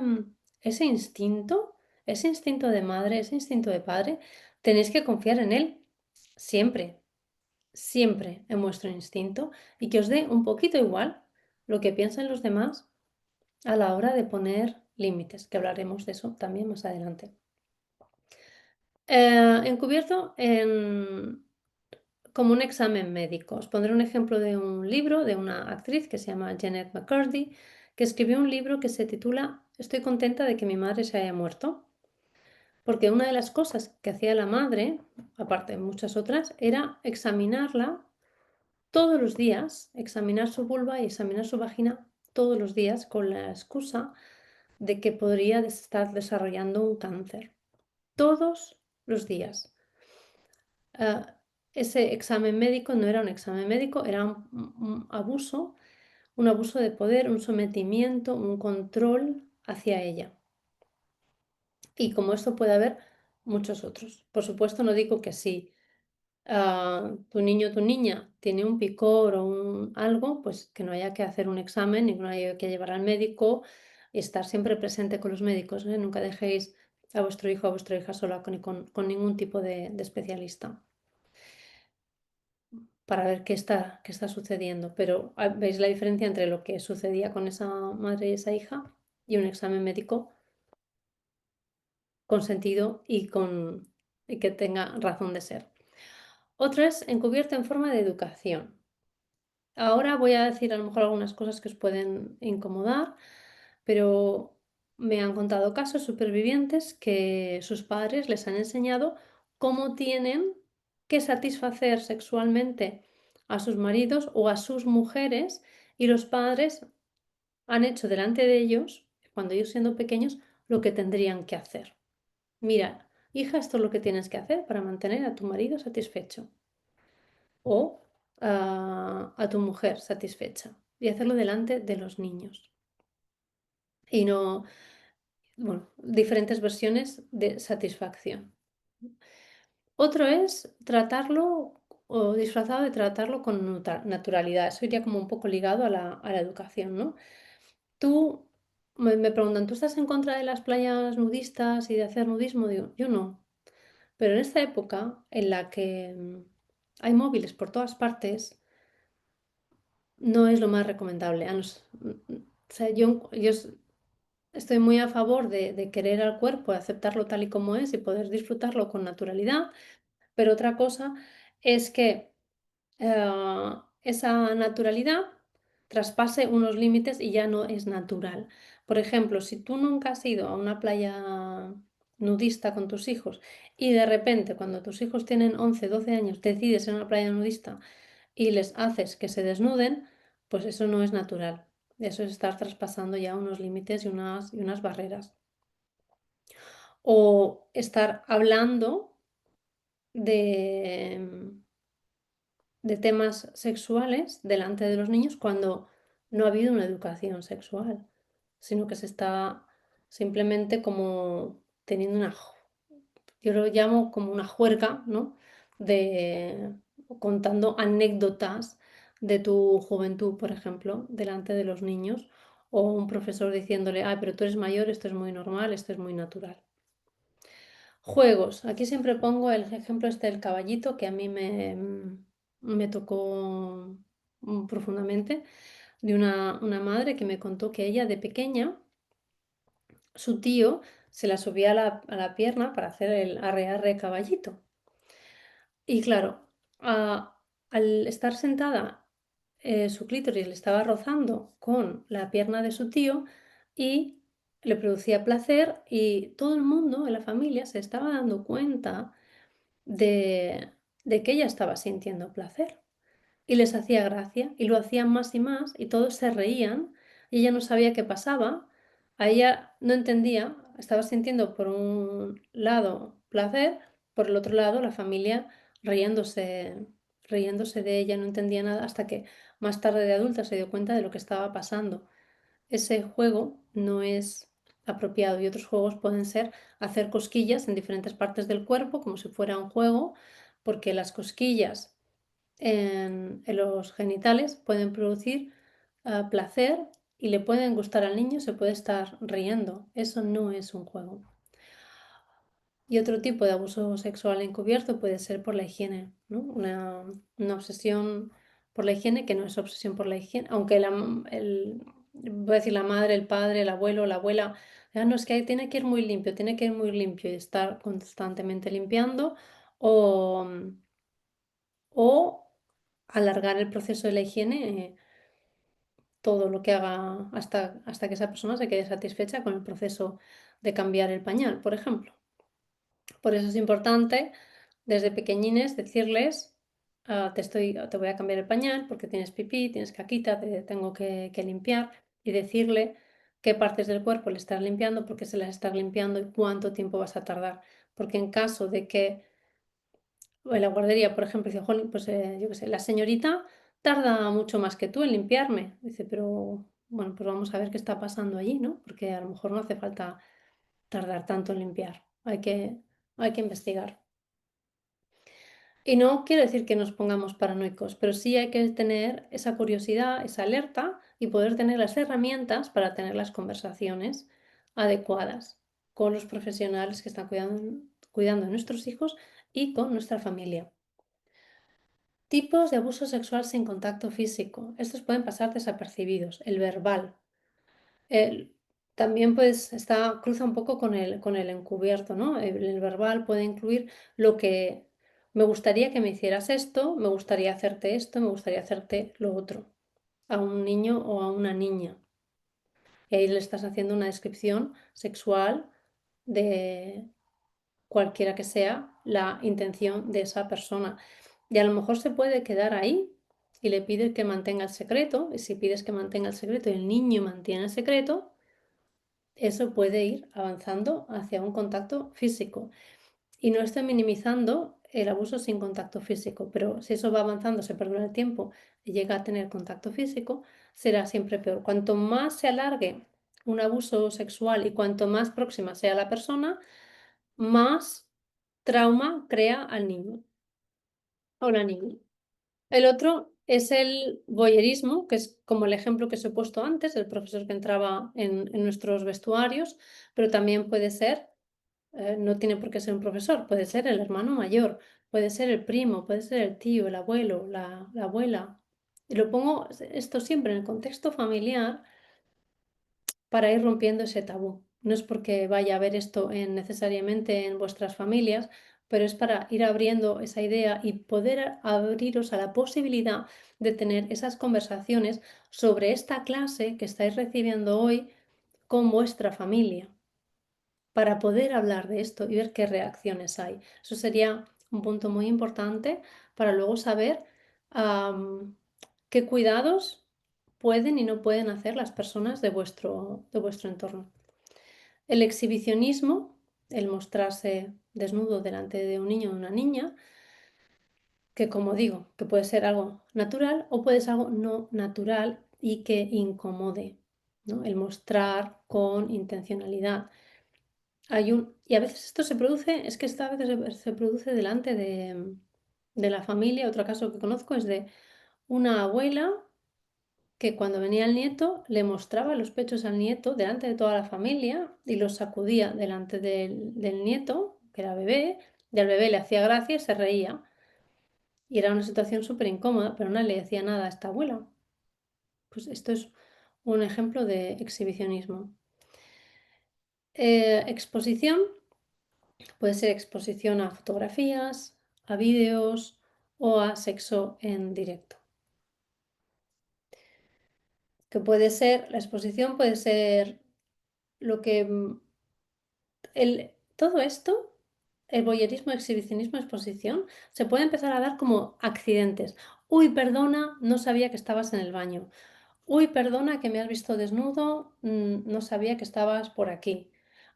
instinto de madre, ese instinto de padre, tenéis que confiar en él siempre, siempre en vuestro instinto y que os dé un poquito igual lo que piensan los demás a la hora de poner límites, que hablaremos de eso también más adelante. Encubierto como un examen médico. Os pondré un ejemplo de un libro de una actriz que se llama Jeanette McCurdy, que escribió un libro que se titula Estoy contenta de que mi madre se haya muerto. Porque una de las cosas que hacía la madre, aparte de muchas otras, era examinarla todos los días, examinar su vulva y examinar su vagina todos los días con la excusa de que podría estar desarrollando un cáncer. Todos los días. Ah, ese examen médico no era un examen médico, era un abuso de poder, un sometimiento, un control hacia ella. Y como esto puede haber muchos otros. Por supuesto, no digo que si tu niño o tu niña tiene un picor o algo, pues que no haya que hacer un examen y no haya que llevar al médico y estar siempre presente con los médicos, ¿eh? Nunca dejéis a vuestro hijo o a vuestra hija sola con ningún tipo de especialista para ver qué está sucediendo. Pero veis la diferencia entre lo que sucedía con esa madre y esa hija y un examen médico con sentido y que tenga razón de ser. Otra es encubierta en forma de educación. Ahora voy a decir a lo mejor algunas cosas que os pueden incomodar, pero me han contado casos supervivientes que sus padres les han enseñado cómo tienen que satisfacer sexualmente a sus maridos o a sus mujeres y los padres han hecho delante de ellos, cuando ellos siendo pequeños, lo que tendrían que hacer. Mira, hija, esto es lo que tienes que hacer para mantener a tu marido satisfecho o a tu mujer satisfecha y hacerlo delante de los niños. Y no, bueno, diferentes versiones de satisfacción. Otro es tratarlo o disfrazado de tratarlo con naturalidad. Eso iría como un poco ligado a la educación, ¿no? Tú me preguntan, ¿tú estás en contra de las playas nudistas y de hacer nudismo? Digo, yo no. Pero en esta época en la que hay móviles por todas partes, no es lo más recomendable. O sea, estoy muy a favor de querer al cuerpo, de aceptarlo tal y como es y poder disfrutarlo con naturalidad, pero otra cosa es que esa naturalidad traspase unos límites y ya no es natural. Por ejemplo, si tú nunca has ido a una playa nudista con tus hijos y de repente cuando tus hijos tienen 11, 12 años decides ir a una playa nudista y les haces que se desnuden, pues eso no es natural. Eso es estar traspasando ya unos límites y unas barreras. O estar hablando de, de temas sexuales delante de los niños cuando no ha habido una educación sexual, sino que se está simplemente como teniendo yo lo llamo como una juerga, ¿no? De contando anécdotas de tu juventud, por ejemplo, delante de los niños, o un profesor diciéndole, ay, pero tú eres mayor, esto es muy normal, esto es muy natural. Juegos. Aquí siempre pongo el ejemplo este del caballito que a mí me tocó profundamente, de una madre que me contó que ella de pequeña, su tío se la subía a la pierna para hacer el arre arre caballito. Y claro, al estar sentada, su clítoris le estaba rozando con la pierna de su tío y le producía placer y todo el mundo en la familia se estaba dando cuenta de, de que ella estaba sintiendo placer y les hacía gracia y lo hacían más y más y todos se reían y ella no sabía qué pasaba, a ella no entendía, estaba sintiendo por un lado placer, por el otro lado la familia riéndose, riéndose de ella, no entendía nada hasta que más tarde de adulta se dio cuenta de lo que estaba pasando. Ese juego no es apropiado y otros juegos pueden ser hacer cosquillas en diferentes partes del cuerpo como si fuera un juego, porque las cosquillas en los genitales pueden producir placer y le pueden gustar al niño, se puede estar riendo. Eso no es un juego. Y otro tipo de abuso sexual encubierto puede ser por la higiene, ¿no? Una obsesión por la higiene que no es obsesión por la higiene, aunque voy a decir la madre, el padre, el abuelo, la abuela, no, es que tiene que ir muy limpio, tiene que ir muy limpio y estar constantemente limpiando o, o alargar el proceso de la higiene, todo lo que haga hasta que esa persona se quede satisfecha con el proceso de cambiar el pañal, por ejemplo. Por eso es importante desde pequeñines decirles, te voy a cambiar el pañal porque tienes pipí, tienes caquita, te tengo que limpiar y decirle qué partes del cuerpo le estás limpiando, por qué se las estás limpiando y cuánto tiempo vas a tardar. Porque en caso de que en la guardería, por ejemplo, dice, "Jolín, pues yo qué sé, la señorita tarda mucho más que tú en limpiarme". Dice, pero bueno, pues vamos a ver qué está pasando allí, ¿no? Porque a lo mejor no hace falta tardar tanto en limpiar. Hay que investigar. Y no quiero decir que nos pongamos paranoicos, pero sí hay que tener esa curiosidad, esa alerta y poder tener las herramientas para tener las conversaciones adecuadas con los profesionales que están cuidando de nuestros hijos y con nuestra familia. Tipos de abuso sexual sin contacto físico. Estos pueden pasar desapercibidos. El verbal. El- También pues cruza un poco con el encubierto, ¿no? El verbal puede incluir lo que me gustaría que me hicieras esto, me gustaría hacerte esto, me gustaría hacerte lo otro, a un niño o a una niña. Y ahí le estás haciendo una descripción sexual de cualquiera que sea la intención de esa persona. Y a lo mejor se puede quedar ahí y le pides que mantenga el secreto, y si pides que mantenga el secreto y el niño mantiene el secreto, eso puede ir avanzando hacia un contacto físico. Y no estoy minimizando el abuso sin contacto físico, pero si eso va avanzando, se perdura el tiempo y llega a tener contacto físico, será siempre peor. Cuanto más se alargue un abuso sexual y cuanto más próxima sea la persona, más trauma crea al niño o la niña. El otro es el voyerismo, que es como el ejemplo que os he puesto antes, el profesor que entraba en nuestros vestuarios, pero también puede ser, no tiene por qué ser un profesor, puede ser el hermano mayor, puede ser el primo, puede ser el tío, el abuelo, la abuela. Y lo pongo esto siempre en el contexto familiar para ir rompiendo ese tabú. No es porque vaya a haber esto necesariamente en vuestras familias, pero es para ir abriendo esa idea y poder abriros a la posibilidad de tener esas conversaciones sobre esta clase que estáis recibiendo hoy con vuestra familia, para poder hablar de esto y ver qué reacciones hay. Eso sería un punto muy importante para luego saber am, qué cuidados pueden y no pueden hacer las personas de vuestro entorno. El exhibicionismo, el mostrarse desnudo delante de un niño o una niña, que como digo, que puede ser algo natural o puede ser algo no natural y que incomode, ¿no? El mostrar con intencionalidad. Y a veces esto se produce, es que esto a veces se produce delante de la familia. Otro caso que conozco es de una abuela que cuando venía el nieto le mostraba los pechos al nieto delante de toda la familia y los sacudía delante del nieto, que era bebé, y al bebé le hacía gracia y se reía. Y era una situación súper incómoda, pero no le decía nada a esta abuela. Pues esto es un ejemplo de exhibicionismo. Exposición puede ser exposición a fotografías, a vídeos o a sexo en directo. Que puede ser, la exposición puede ser lo que todo esto, el voyerismo, exhibicionismo, exposición, se puede empezar a dar como accidentes. Uy, perdona, no sabía que estabas en el baño. Uy, perdona que me has visto desnudo, no sabía que estabas por aquí.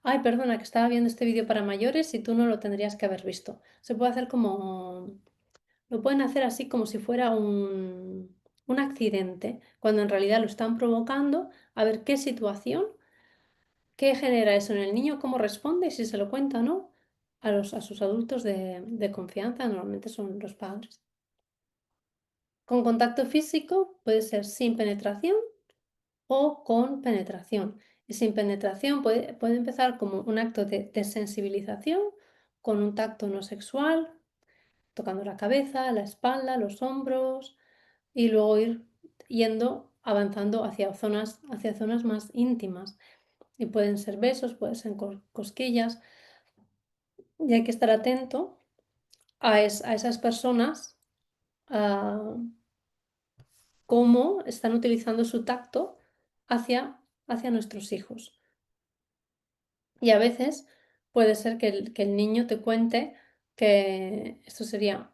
Ay, perdona que estaba viendo este vídeo para mayores y tú no lo tendrías que haber visto. Se puede hacer como, lo pueden hacer así como si fuera un accidente, cuando en realidad lo están provocando, a ver qué situación. ¿Qué genera eso en el niño? ¿Cómo responde? Si se lo cuenta o no a sus adultos de confianza, normalmente son los padres. Con contacto físico puede ser sin penetración o con penetración. Y sin penetración puede empezar como un acto de desensibilización con un tacto no sexual, tocando la cabeza, la espalda, los hombros y luego ir yendo, avanzando hacia zonas más íntimas. Y pueden ser besos, pueden ser cosquillas. Y hay que estar atento a esas personas, a cómo están utilizando su tacto hacia nuestros hijos. Y a veces puede ser que el niño te cuente que esto sería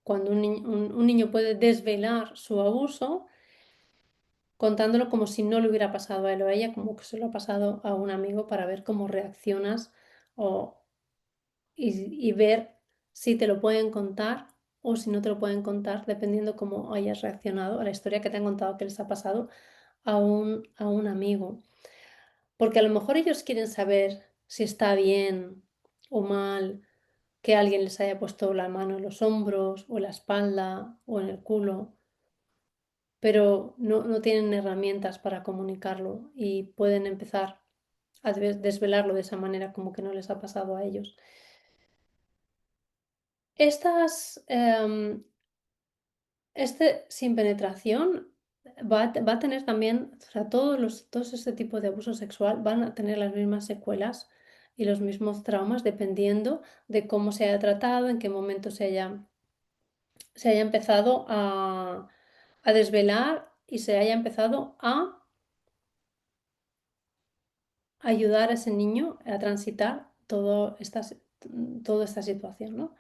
cuando un niño puede desvelar su abuso contándolo como si no le hubiera pasado a él o a ella, como que se lo ha pasado a un amigo para ver cómo reaccionas o, y ver si te lo pueden contar o si no te lo pueden contar, dependiendo cómo hayas reaccionado a la historia que te han contado que les ha pasado a un amigo. Porque a lo mejor ellos quieren saber si está bien o mal que alguien les haya puesto la mano en los hombros o en la espalda o en el culo, pero no tienen herramientas para comunicarlo y pueden empezar a desvelarlo de esa manera como que no les ha pasado a ellos. Estas, sin penetración va a tener también, o sea, todos este tipo de abuso sexual van a tener las mismas secuelas y los mismos traumas dependiendo de cómo se haya tratado, en qué momento se haya empezado a desvelar y se haya empezado a ayudar a ese niño a transitar toda esta situación, ¿no?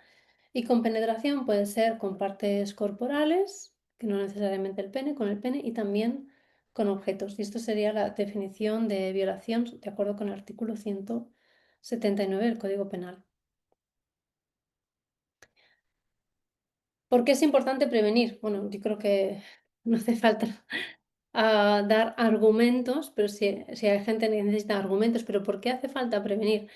Y con penetración puede ser con partes corporales, que no necesariamente el pene, con el pene y también con objetos. Y esto sería la definición de violación de acuerdo con el artículo 179 del Código Penal. ¿Por qué es importante prevenir? Bueno, yo creo que no hace falta dar argumentos, pero si hay gente que necesita argumentos, pero ¿por qué hace falta prevenir?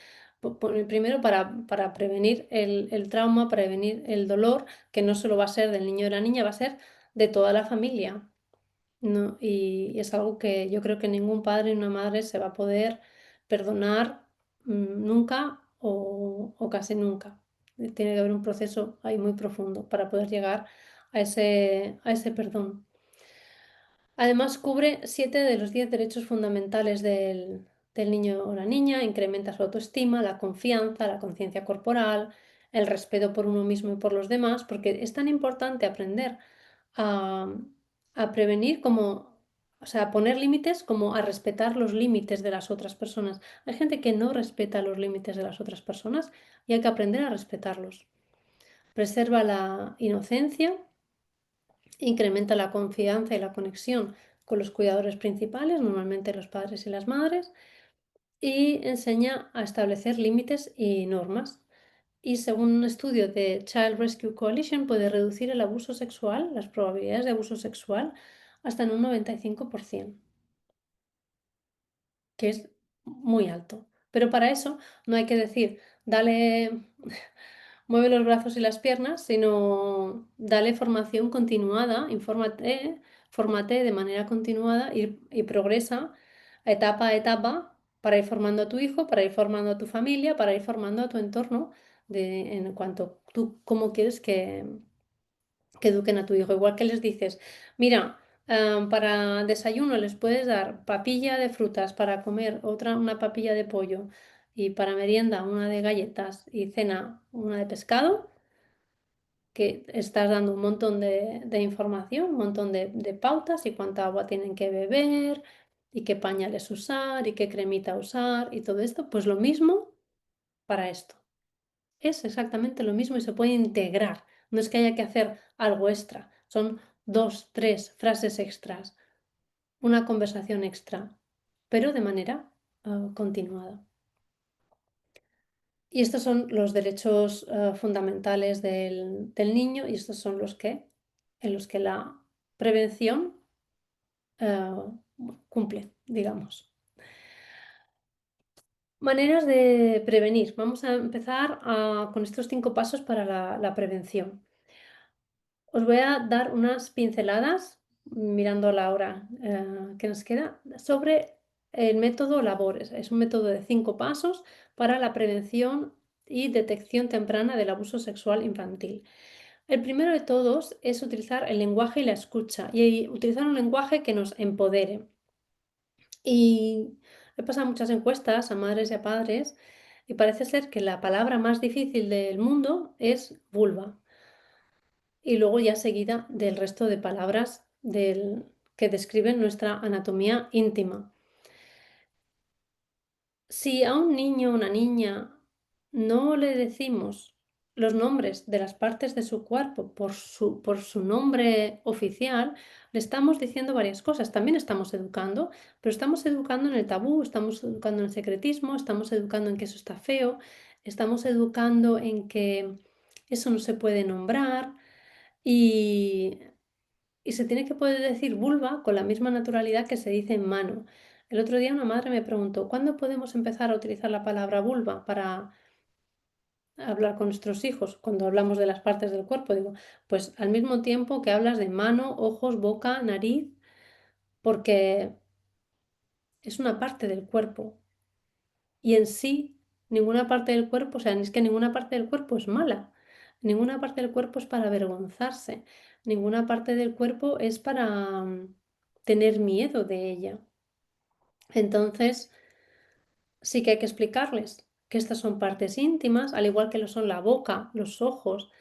Primero para prevenir el trauma, prevenir el dolor, que no solo va a ser del niño o de la niña, va a ser de toda la familia. No, y es algo que yo creo que ningún padre ni una madre se va a poder perdonar nunca o casi nunca. Tiene que haber un proceso ahí muy profundo para poder llegar a ese perdón. Además, cubre 7 de los 10 derechos fundamentales del niño o la niña, incrementa su autoestima, la confianza, la conciencia corporal, el respeto por uno mismo y por los demás, porque es tan importante aprender a, a prevenir como, o sea, a poner límites como a respetar los límites de las otras personas. Hay gente que no respeta los límites de las otras personas y hay que aprender a respetarlos. Preserva la inocencia, incrementa la confianza y la conexión con los cuidadores principales, normalmente los padres y las madres, y enseña a establecer límites y normas. Y según un estudio de Child Rescue Coalition, puede reducir el abuso sexual, las probabilidades de abuso sexual, hasta en un 95%, que es muy alto. Pero para eso no hay que decir, dale, mueve los brazos y las piernas, sino dale formación continuada, fórmate de manera continuada y progresa etapa a etapa para ir formando a tu hijo, para ir formando a tu familia, para ir formando a tu entorno en cuanto tú cómo quieres que eduquen a tu hijo. Igual que les dices, mira, para desayuno les puedes dar papilla de frutas, para comer una papilla de pollo y para merienda una de galletas y cena una de pescado, que estás dando un montón de información, un montón de pautas y cuánta agua tienen que beber y qué pañales usar y qué cremita usar y todo esto, pues lo mismo para esto. Es exactamente lo mismo y se puede integrar. No es que haya que hacer algo extra. Son 2, 3 frases extras, una conversación extra, pero de manera continuada. Y estos son los derechos fundamentales del niño y estos son en los que la prevención eh, cumple, digamos. Maneras de prevenir. Vamos a empezar con estos 5 pasos para la prevención. Os voy a dar unas pinceladas, mirando la hora que nos queda, sobre el método Labores. Es un método de 5 pasos para la prevención y detección temprana del abuso sexual infantil. El primero de todos es utilizar el lenguaje y la escucha y utilizar un lenguaje que nos empodere. Y he pasado muchas encuestas a madres y a padres y parece ser que la palabra más difícil del mundo es vulva y luego ya seguida del resto de palabras que describen nuestra anatomía íntima. Si a un niño o una niña no le decimos los nombres de las partes de su cuerpo por su nombre oficial, le estamos diciendo varias cosas. También estamos educando, pero estamos educando en el tabú, estamos educando en el secretismo, estamos educando en que eso está feo, estamos educando en que eso no se puede nombrar y y se tiene que poder decir vulva con la misma naturalidad que se dice en mano. El otro día una madre me preguntó, ¿cuándo podemos empezar a utilizar la palabra vulva para hablar con nuestros hijos? Cuando hablamos de las partes del cuerpo, digo, pues al mismo tiempo que hablas de mano, ojos, boca, nariz, porque es una parte del cuerpo. Y en sí, ninguna parte del cuerpo, o sea, es que ninguna parte del cuerpo es mala. Ninguna parte del cuerpo es para avergonzarse. Ninguna parte del cuerpo es para tener miedo de ella. Entonces, sí que hay que explicarles que estas son partes íntimas, al igual que lo son la boca, los ojos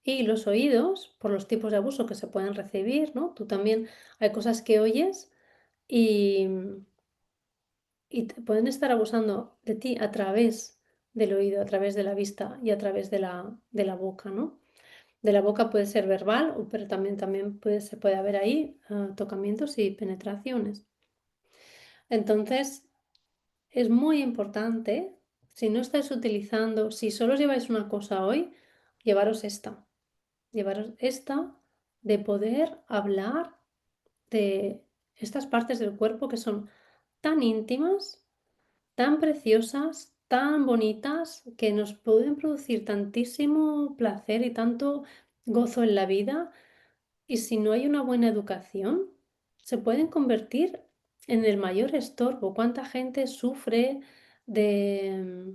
y los oídos, por los tipos de abuso que se pueden recibir, ¿no? Tú también hay cosas que oyes y, y pueden estar abusando de ti a través del oído, a través de la vista y a través de la boca, ¿no? De la boca puede ser verbal, pero también se puede haber ahí tocamientos y penetraciones. Entonces, es muy importante, si no estáis utilizando, si solo os lleváis una cosa hoy, llevaros esta. Llevaros esta de poder hablar de estas partes del cuerpo que son tan íntimas, tan preciosas, tan bonitas que nos pueden producir tantísimo placer y tanto gozo en la vida, y si no hay una buena educación, se pueden convertir en el mayor estorbo. ¿Cuánta gente sufre de,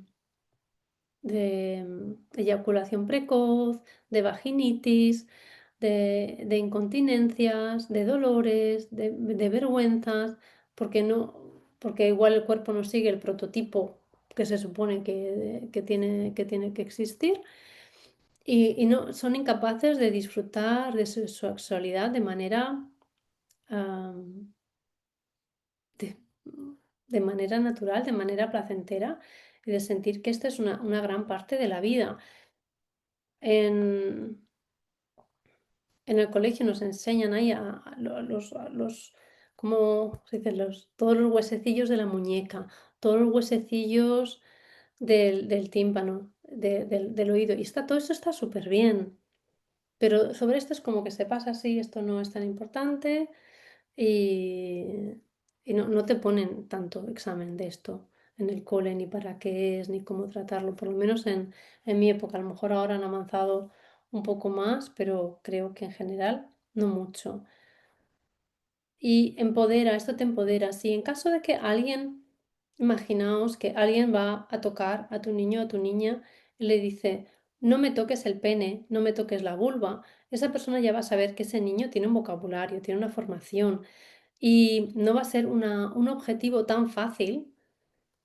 eyaculación precoz, de vaginitis, de incontinencias, de dolores, de vergüenzas, porque porque igual el cuerpo no sigue el prototipo que se supone que tiene que existir y no son incapaces de disfrutar de su sexualidad de manera am, de, de manera natural, de manera placentera y de sentir que esta es una gran parte de la vida. En, en el colegio nos enseñan ahí ¿cómo se dice? Todos los huesecillos de la muñeca, todos los huesecillos del tímpano, del oído. Y todo eso está súper bien. Pero sobre esto es como que se pasa así, esto no es tan importante y, y no te ponen tanto examen de esto en el cole, ni para qué es, ni cómo tratarlo, por lo menos en mi época. A lo mejor ahora han avanzado un poco más, pero creo que en general no mucho. Y esto te empodera. Si en caso de que imaginaos que alguien va a tocar a tu niño o a tu niña y le dice, no me toques el pene, no me toques la vulva, esa persona ya va a saber que ese niño tiene un vocabulario, tiene una formación y no va a ser un objetivo tan fácil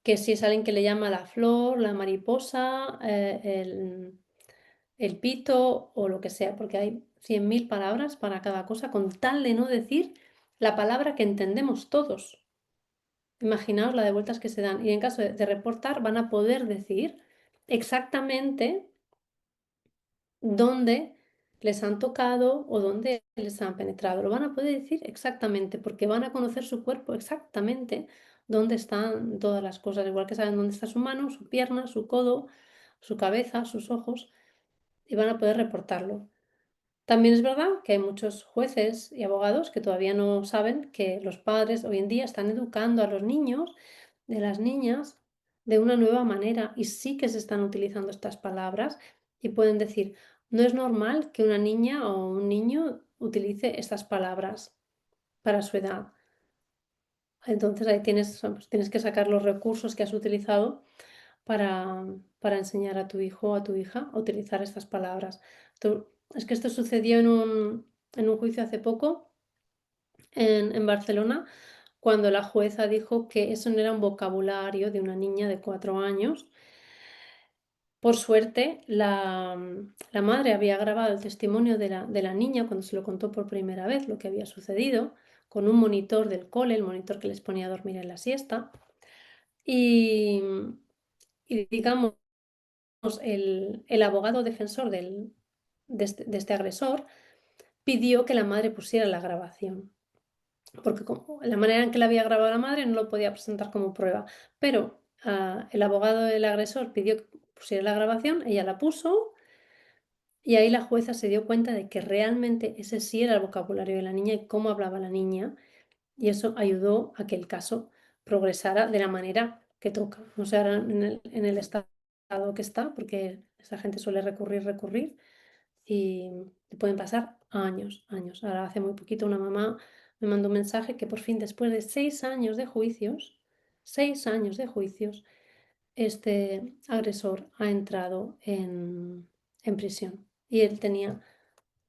que si es alguien que le llama la flor, la mariposa, el pito o lo que sea, porque hay 100.000 palabras para cada cosa con tal de no decir la palabra que entendemos todos. Imaginaos la de vueltas que se dan. Y en caso de reportar van a poder decir exactamente dónde les han tocado o dónde les han penetrado. Lo van a poder decir exactamente porque van a conocer su cuerpo exactamente dónde están todas las cosas, igual que saben dónde está su mano, su pierna, su codo, su cabeza, sus ojos, y van a poder reportarlo. También es verdad que hay muchos jueces y abogados que todavía no saben que los padres hoy en día están educando a los niños de las niñas de una nueva manera y sí que se están utilizando estas palabras y pueden decir, no es normal que una niña o un niño utilice estas palabras para su edad. Entonces ahí tienes que sacar los recursos que has utilizado para, para enseñar a tu hijo o a tu hija a utilizar estas palabras. Es que esto sucedió en un juicio hace poco en Barcelona, cuando la jueza dijo que eso no era un vocabulario de una niña de 4 años. Por suerte, la madre había grabado el testimonio de la niña cuando se lo contó por primera vez lo que había sucedido, con un monitor del cole, el monitor que les ponía a dormir en la siesta. Y, y digamos, el abogado defensor de este agresor pidió que la madre pusiera la grabación, porque como la manera en que la había grabado la madre no lo podía presentar como prueba, pero el abogado del agresor pidió que pusiera la grabación, ella la puso y ahí la jueza se dio cuenta de que realmente ese sí era el vocabulario de la niña y cómo hablaba la niña, y eso ayudó a que el caso progresara de la manera que toca. No sé ahora en el estado que está, porque esa gente suele recurrir, y pueden pasar años, años. Ahora hace muy poquito una mamá me mandó un mensaje que por fin, después de 6 años de juicios, 6 años de juicios, este agresor ha entrado en prisión. Y él tenía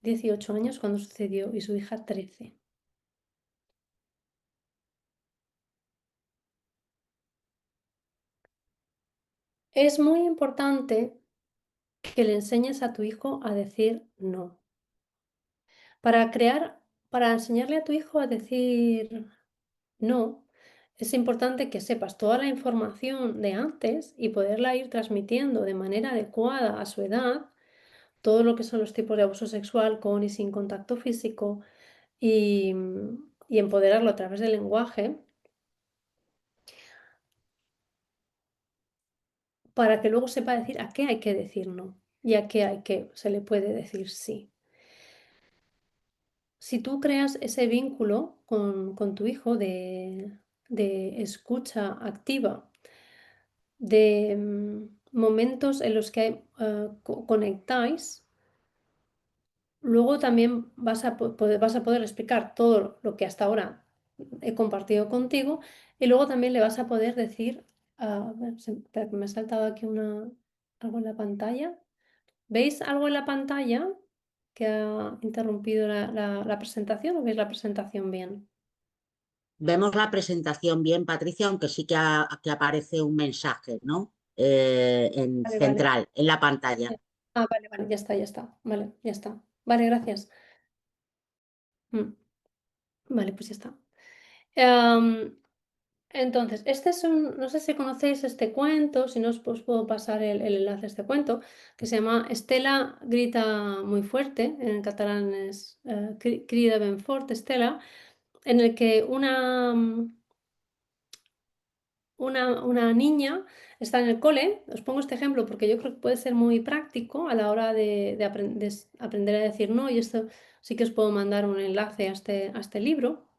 18 años cuando sucedió y su hija 13. Es muy importante que le enseñes a tu hijo a decir no. Para para enseñarle a tu hijo a decir no, es importante que sepas toda la información de antes y poderla ir transmitiendo de manera adecuada a su edad, todo lo que son los tipos de abuso sexual con y sin contacto físico y empoderarlo a través del lenguaje para que luego sepa decir a qué hay que decir no y a qué se le puede decir sí. Si tú creas ese vínculo con tu hijo de escucha activa, de momentos en los que conectáis. Luego también vas a poder explicar todo lo que hasta ahora he compartido contigo y luego también le vas a poder decir, a ver, espera, que me ha saltado aquí algo en la pantalla. ¿Veis algo en la pantalla que ha interrumpido la presentación o veis la presentación bien? Vemos la presentación bien, Patricia, aunque sí que aparece un mensaje, ¿no? En Vale, vale. central, en la pantalla. Vale, vale, ya está, ya está. Vale, ya está. Vale, gracias. Mm, Vale, pues ya está. Em, Entonces, este es no sé si conocéis este cuento, si no os puedo pasar el enlace a este cuento, que se llama Estela grita muy fuerte, en catalán es Crida ben fort, Estela, en el que una niña está en el cole. Os pongo este ejemplo porque yo creo que puede ser muy práctico a la hora de aprender a decir no, y esto sí que os puedo mandar un enlace a este libro.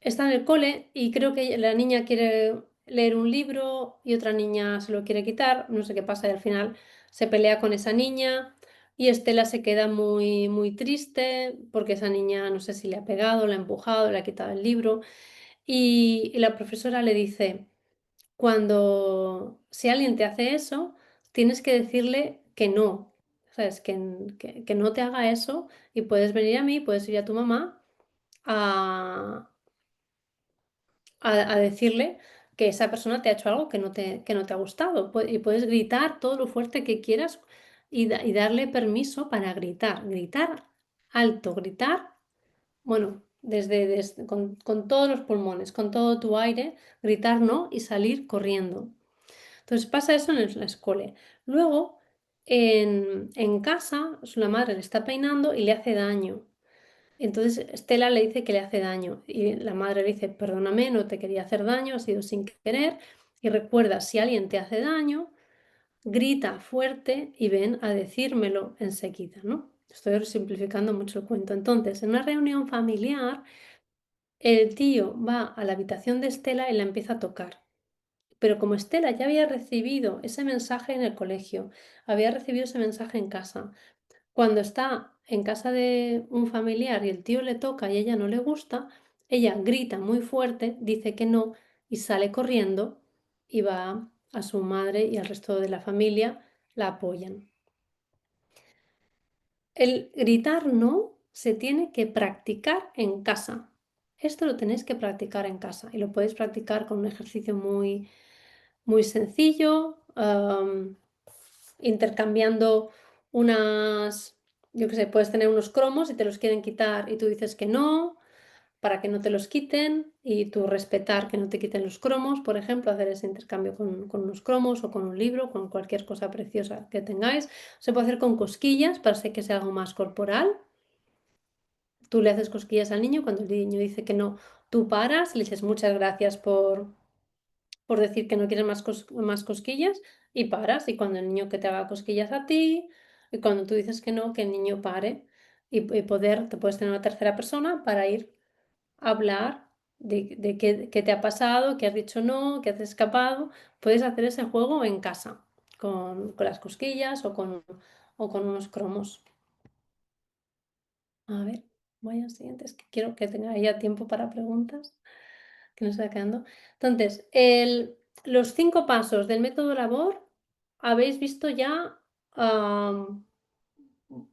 Está en el cole y creo que la niña quiere leer un libro y otra niña se lo quiere quitar, no sé qué pasa y al final se pelea con esa niña y Estela se queda muy, muy triste porque esa niña no sé si le ha pegado, le ha empujado, le ha quitado el libro y la profesora le dice, si alguien te hace eso, tienes que decirle que no, ¿sabes? Que no te haga eso y puedes venir a mí, puedes ir a tu mamá a, a decirle que esa persona te ha hecho algo que no te ha gustado. Y puedes gritar todo lo fuerte que quieras y darle permiso para gritar. Gritar alto, gritar, bueno, con todos los pulmones, con todo tu aire, gritar no y salir corriendo. Entonces pasa eso en la escuela. Luego, en casa, la madre le está peinando y le hace daño. Entonces Estela le dice que le hace daño y la madre le dice, perdóname, no te quería hacer daño, ha sido sin querer. Y recuerda, si alguien te hace daño, grita fuerte y ven a decírmelo enseguida, ¿no? Estoy simplificando mucho el cuento. Entonces, en una reunión familiar, el tío va a la habitación de Estela y la empieza a tocar. Pero como Estela ya había recibido ese mensaje en el colegio, había recibido ese mensaje en casa, cuando está en casa de un familiar y el tío le toca y a ella no le gusta, ella grita muy fuerte, dice que no y sale corriendo y va a su madre y al resto de la familia la apoyan. El gritar no se tiene que practicar en casa. Esto lo tenéis que practicar en casa y lo podéis practicar con un ejercicio muy, muy sencillo, intercambiando yo qué sé, puedes tener unos cromos y te los quieren quitar y tú dices que no, para que no te los quiten y tú respetar que no te quiten los cromos, por ejemplo, hacer ese intercambio con unos cromos o con un libro, con cualquier cosa preciosa que tengáis. Se puede hacer con cosquillas para que sea algo más corporal. Tú le haces cosquillas al niño, cuando el niño dice que no, tú paras, le dices muchas gracias por decir que no quieres más cosquillas y paras. Y cuando el niño que te haga cosquillas a ti, y cuando tú dices que no, que el niño pare y te puedes tener una tercera persona para ir a hablar de qué te ha pasado, qué has dicho no, qué has escapado. Puedes hacer ese juego en casa con las cosquillas o con unos cromos. A ver, voy al siguiente, es que quiero que tenga ya tiempo para preguntas, que nos está quedando. Entonces, los 5 pasos del método labor habéis visto ya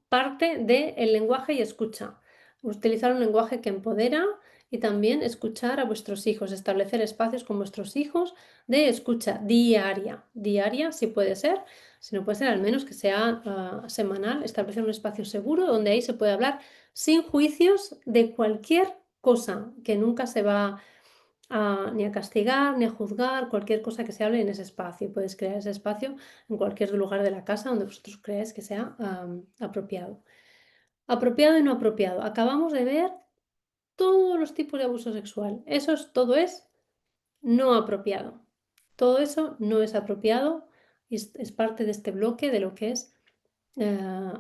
parte del lenguaje y escucha. Utilizar un lenguaje que empodera y también escuchar a vuestros hijos, establecer espacios con vuestros hijos de escucha diaria. Diaria, si puede ser, si no puede ser, al menos que sea semanal, establecer un espacio seguro donde ahí se puede hablar sin juicios de cualquier cosa, que nunca se va ni a castigar, ni a juzgar, cualquier cosa que se hable en ese espacio. Puedes crear ese espacio en cualquier lugar de la casa donde vosotros creáis que sea apropiado. Apropiado y no apropiado. Acabamos de ver todos los tipos de abuso sexual. Todo es no apropiado. Todo eso no es apropiado y es parte de este bloque de lo que es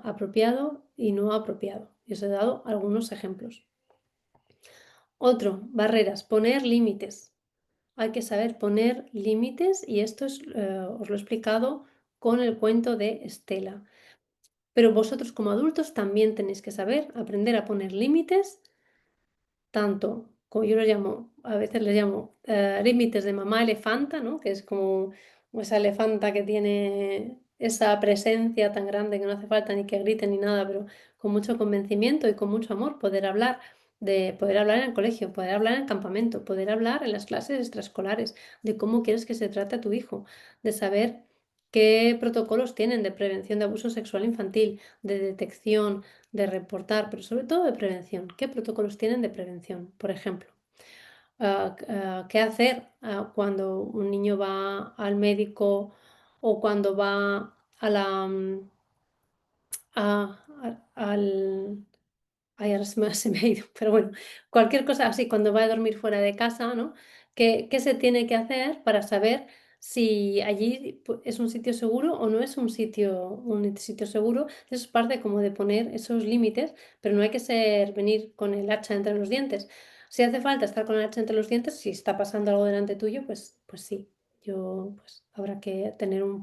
apropiado y no apropiado. Y os he dado algunos ejemplos. Otro, barreras, poner límites. hay que saber poner límites y esto es, os lo he explicado con el cuento de Estela. Pero vosotros como adultos también tenéis que saber aprender a poner límites, tanto como yo los llamo, a veces les llamo límites de mamá elefanta, ¿no? Que es como esa elefanta que tiene esa presencia tan grande que no hace falta ni que grite ni nada, pero con mucho convencimiento y con mucho amor, poder hablar en el colegio, poder hablar en el campamento, poder hablar en las clases extraescolares, de cómo quieres que se trate a tu hijo, de saber qué protocolos tienen de prevención de abuso sexual infantil, de detección, de reportar, pero sobre todo de prevención. ¿Qué protocolos tienen de prevención? Por ejemplo, ¿qué hacer cuando un niño va al médico o cuando va a la, al, ay, ahora se me ha ido, pero bueno, cualquier cosa así, cuando va a dormir fuera de casa, ¿no? ¿Qué se tiene que hacer para saber si allí es un sitio seguro o no es un sitio seguro? Eso es parte como de poner esos límites, pero no hay que venir con el hacha entre los dientes. Si hace falta estar con el hacha entre los dientes, si está pasando algo delante tuyo, pues sí, pues habrá que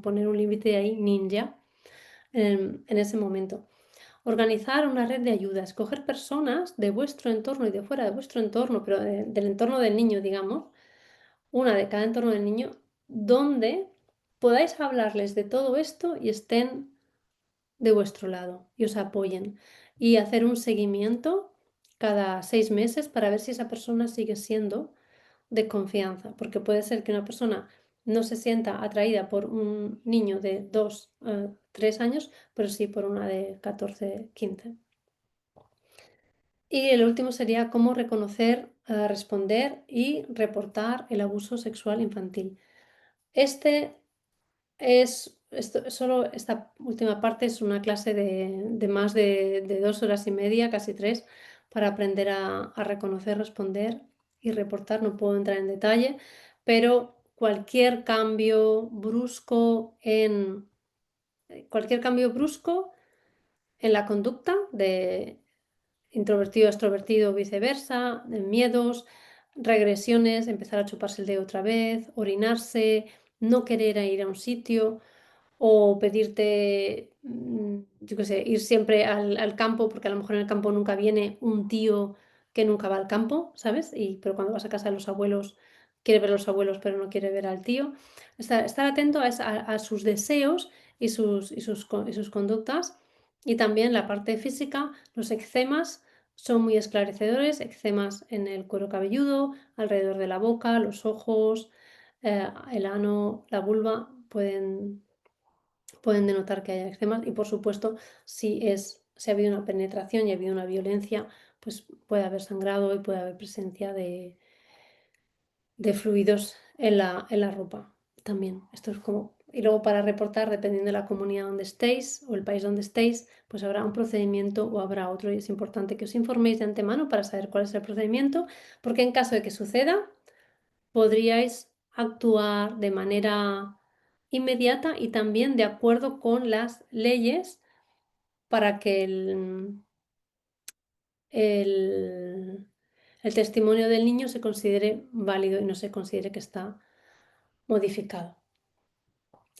poner un límite ahí ninja en ese momento. Organizar una red de ayuda, escoger personas de vuestro entorno y de fuera de vuestro entorno, pero del entorno del niño, digamos, una de cada entorno del niño, donde podáis hablarles de todo esto y estén de vuestro lado y os apoyen. Y hacer un seguimiento cada 6 meses para ver si esa persona sigue siendo de confianza, porque puede ser que una persona no se sienta atraída por un niño de 2, 3 años, pero sí por una de 14, 15. Y el último sería cómo reconocer, responder y reportar el abuso sexual infantil. Solo esta última parte es una clase de más de 2 horas y media, casi 3, para aprender a reconocer, responder y reportar. No puedo entrar en detalle, pero cualquier cambio brusco en la conducta de introvertido, extrovertido, viceversa, de miedos, regresiones, empezar a chuparse el dedo otra vez, orinarse, no querer ir a un sitio o pedirte, yo qué sé, ir siempre al campo, porque a lo mejor en el campo nunca viene un tío que nunca va al campo, ¿sabes? Pero cuando vas a casa de los abuelos, quiere ver a los abuelos, pero no quiere ver al tío. Estar atento a sus deseos y sus conductas. Y también la parte física, los eczemas son muy esclarecedores, eczemas en el cuero cabelludo, alrededor de la boca, los ojos, el ano, la vulva, pueden denotar que haya eczemas y por supuesto si ha habido una penetración y ha habido una violencia, pues puede haber sangrado y puede haber presencia de fluidos en la ropa también. Esto es como... Y luego para reportar, dependiendo de la comunidad donde estéis o el país donde estéis, pues habrá un procedimiento o habrá otro y es importante que os informéis de antemano para saber cuál es el procedimiento, porque en caso de que suceda, podríais actuar de manera inmediata y también de acuerdo con las leyes para que el, el testimonio del niño se considere válido y no se considere que está modificado.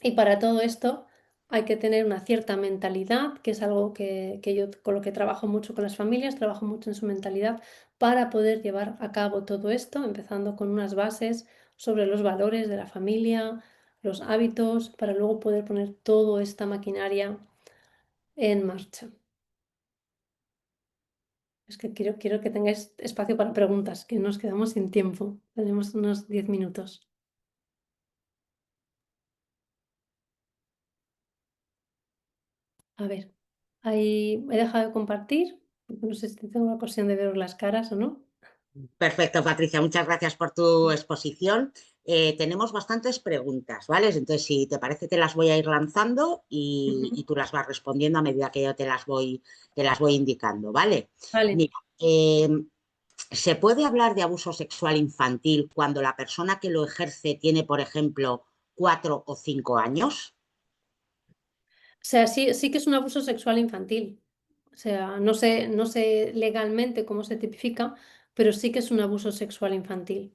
Y para todo esto hay que tener una cierta mentalidad, que es algo que yo con lo que trabajo mucho con las familias, trabajo mucho en su mentalidad para poder llevar a cabo todo esto, empezando con unas bases sobre los valores de la familia, los hábitos, para luego poder poner toda esta maquinaria en marcha. Es que quiero que tengáis espacio para preguntas, que nos quedamos sin tiempo. Tenemos unos 10 minutos. A ver, ahí he dejado de compartir, porque no sé si tengo la ocasión de ver las caras o no. Perfecto, Patricia, muchas gracias por tu exposición. Tenemos bastantes preguntas, ¿vale? Entonces, si te parece, te las voy a ir lanzando y tú las vas respondiendo a medida que yo te las voy indicando, ¿vale? Vale. Mira, ¿se puede hablar de abuso sexual infantil cuando la persona que lo ejerce tiene, por ejemplo, 4 o 5 años? O sea, sí que es un abuso sexual infantil. O sea, no sé legalmente cómo se tipifica, pero sí que es un abuso sexual infantil.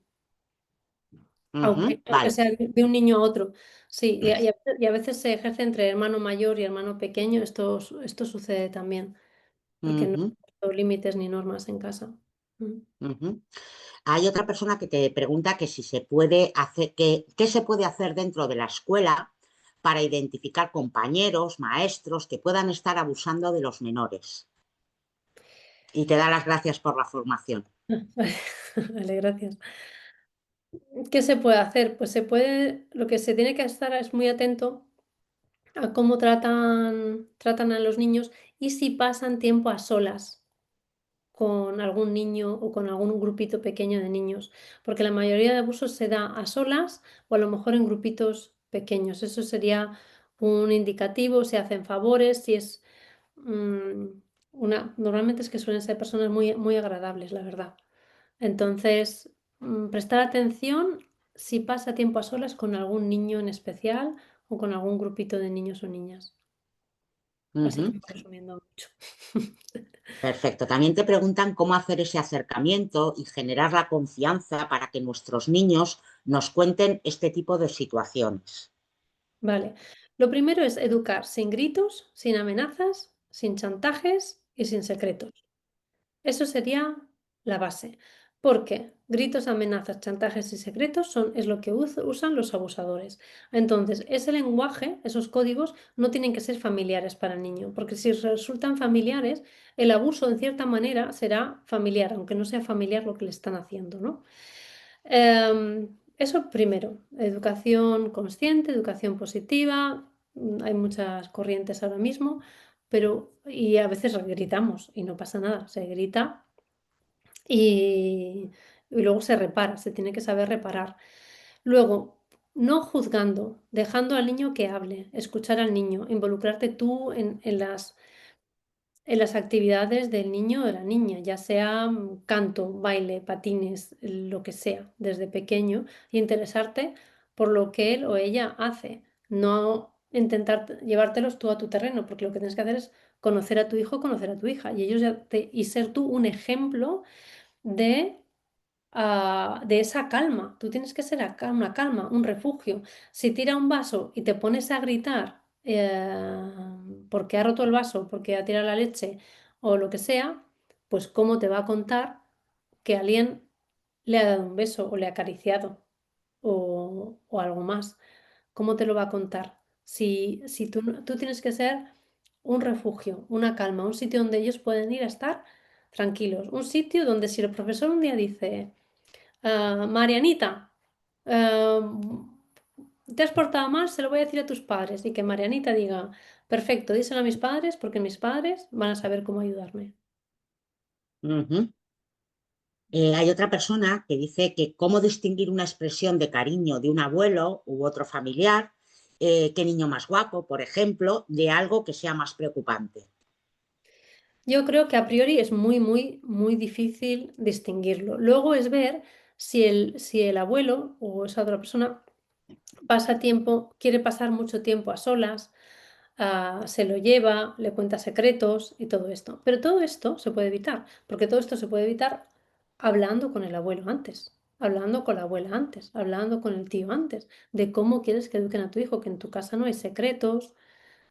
aunque Vale. sea de un niño a otro. Sí, y a veces se ejerce entre hermano mayor y hermano pequeño, esto sucede también, porque no Ujú, hay límites ni normas en casa. Mm. ujú. Hay otra persona que te pregunta que si se puede hacer, qué se puede hacer dentro de la escuela para identificar compañeros, maestros que puedan estar abusando de los menores. Y te da las gracias por la formación. Vale, gracias. ¿Qué se puede hacer? Pues lo que se tiene que estar es muy atento a cómo tratan a los niños y si pasan tiempo a solas con algún niño o con algún grupito pequeño de niños, porque la mayoría de abusos se da a solas o a lo mejor en grupitos pequeños. Eso sería un indicativo, si hacen favores, si es mm, normalmente es que suelen ser personas muy, muy agradables, la verdad. Entonces, prestar atención si pasa tiempo a solas con algún niño en especial o con algún grupito de niños o niñas. Así Ujú. como resumiendo mucho. Perfecto. También te preguntan cómo hacer ese acercamiento y generar la confianza para que nuestros niños nos cuenten este tipo de situaciones. Vale. Lo primero es educar sin gritos, sin amenazas, sin chantajes y sin secretos. Eso sería la base. Porque gritos, amenazas, chantajes y secretos es lo que usan los abusadores. Entonces, ese lenguaje, esos códigos, no tienen que ser familiares para el niño, porque si resultan familiares, el abuso en cierta manera será familiar, aunque no sea familiar lo que le están haciendo, ¿no? Eso primero, educación consciente, educación positiva. Hay muchas corrientes ahora mismo, y a veces gritamos y no pasa nada, se grita y luego se repara, se tiene que saber reparar. Luego, no juzgando, dejando al niño que hable, escuchar al niño, involucrarte tú en las actividades del niño o de la niña, ya sea canto, baile, patines, lo que sea, desde pequeño, y interesarte por lo que él o ella hace, no intentar llevártelos tú a tu terreno, porque lo que tienes que hacer es conocer a tu hijo, conocer a tu hija, y y ser tú un ejemplo de de esa calma. Tú tienes que ser una calma, un refugio. Si tira un vaso y te pones a gritar porque ha roto el vaso, porque ha tirado la leche o lo que sea, pues ¿cómo te va a contar que alguien le ha dado un beso o le ha acariciado o algo más? ¿Cómo te lo va a contar? Si tú tienes que ser un refugio, una calma, un sitio donde ellos pueden ir a estar tranquilos, un sitio donde si el profesor un día dice Marianita, eh, te has portado mal, se lo voy a decir a tus padres. Y que Marianita diga, perfecto, díselo a mis padres porque mis padres van a saber cómo ayudarme. Ujú. Hay otra persona que dice que cómo distinguir una expresión de cariño de un abuelo u otro familiar, qué niño más guapo, por ejemplo, de algo que sea más preocupante. Yo creo que a priori es muy, muy, muy difícil distinguirlo. Luego es ver si el abuelo o esa otra persona quiere pasar mucho tiempo a solas, se lo lleva, le cuenta secretos y todo esto. Pero todo esto se puede evitar, porque todo esto se puede evitar hablando con el abuelo antes, hablando con la abuela antes, hablando con el tío antes, de cómo quieres que eduquen a tu hijo, que en tu casa no hay secretos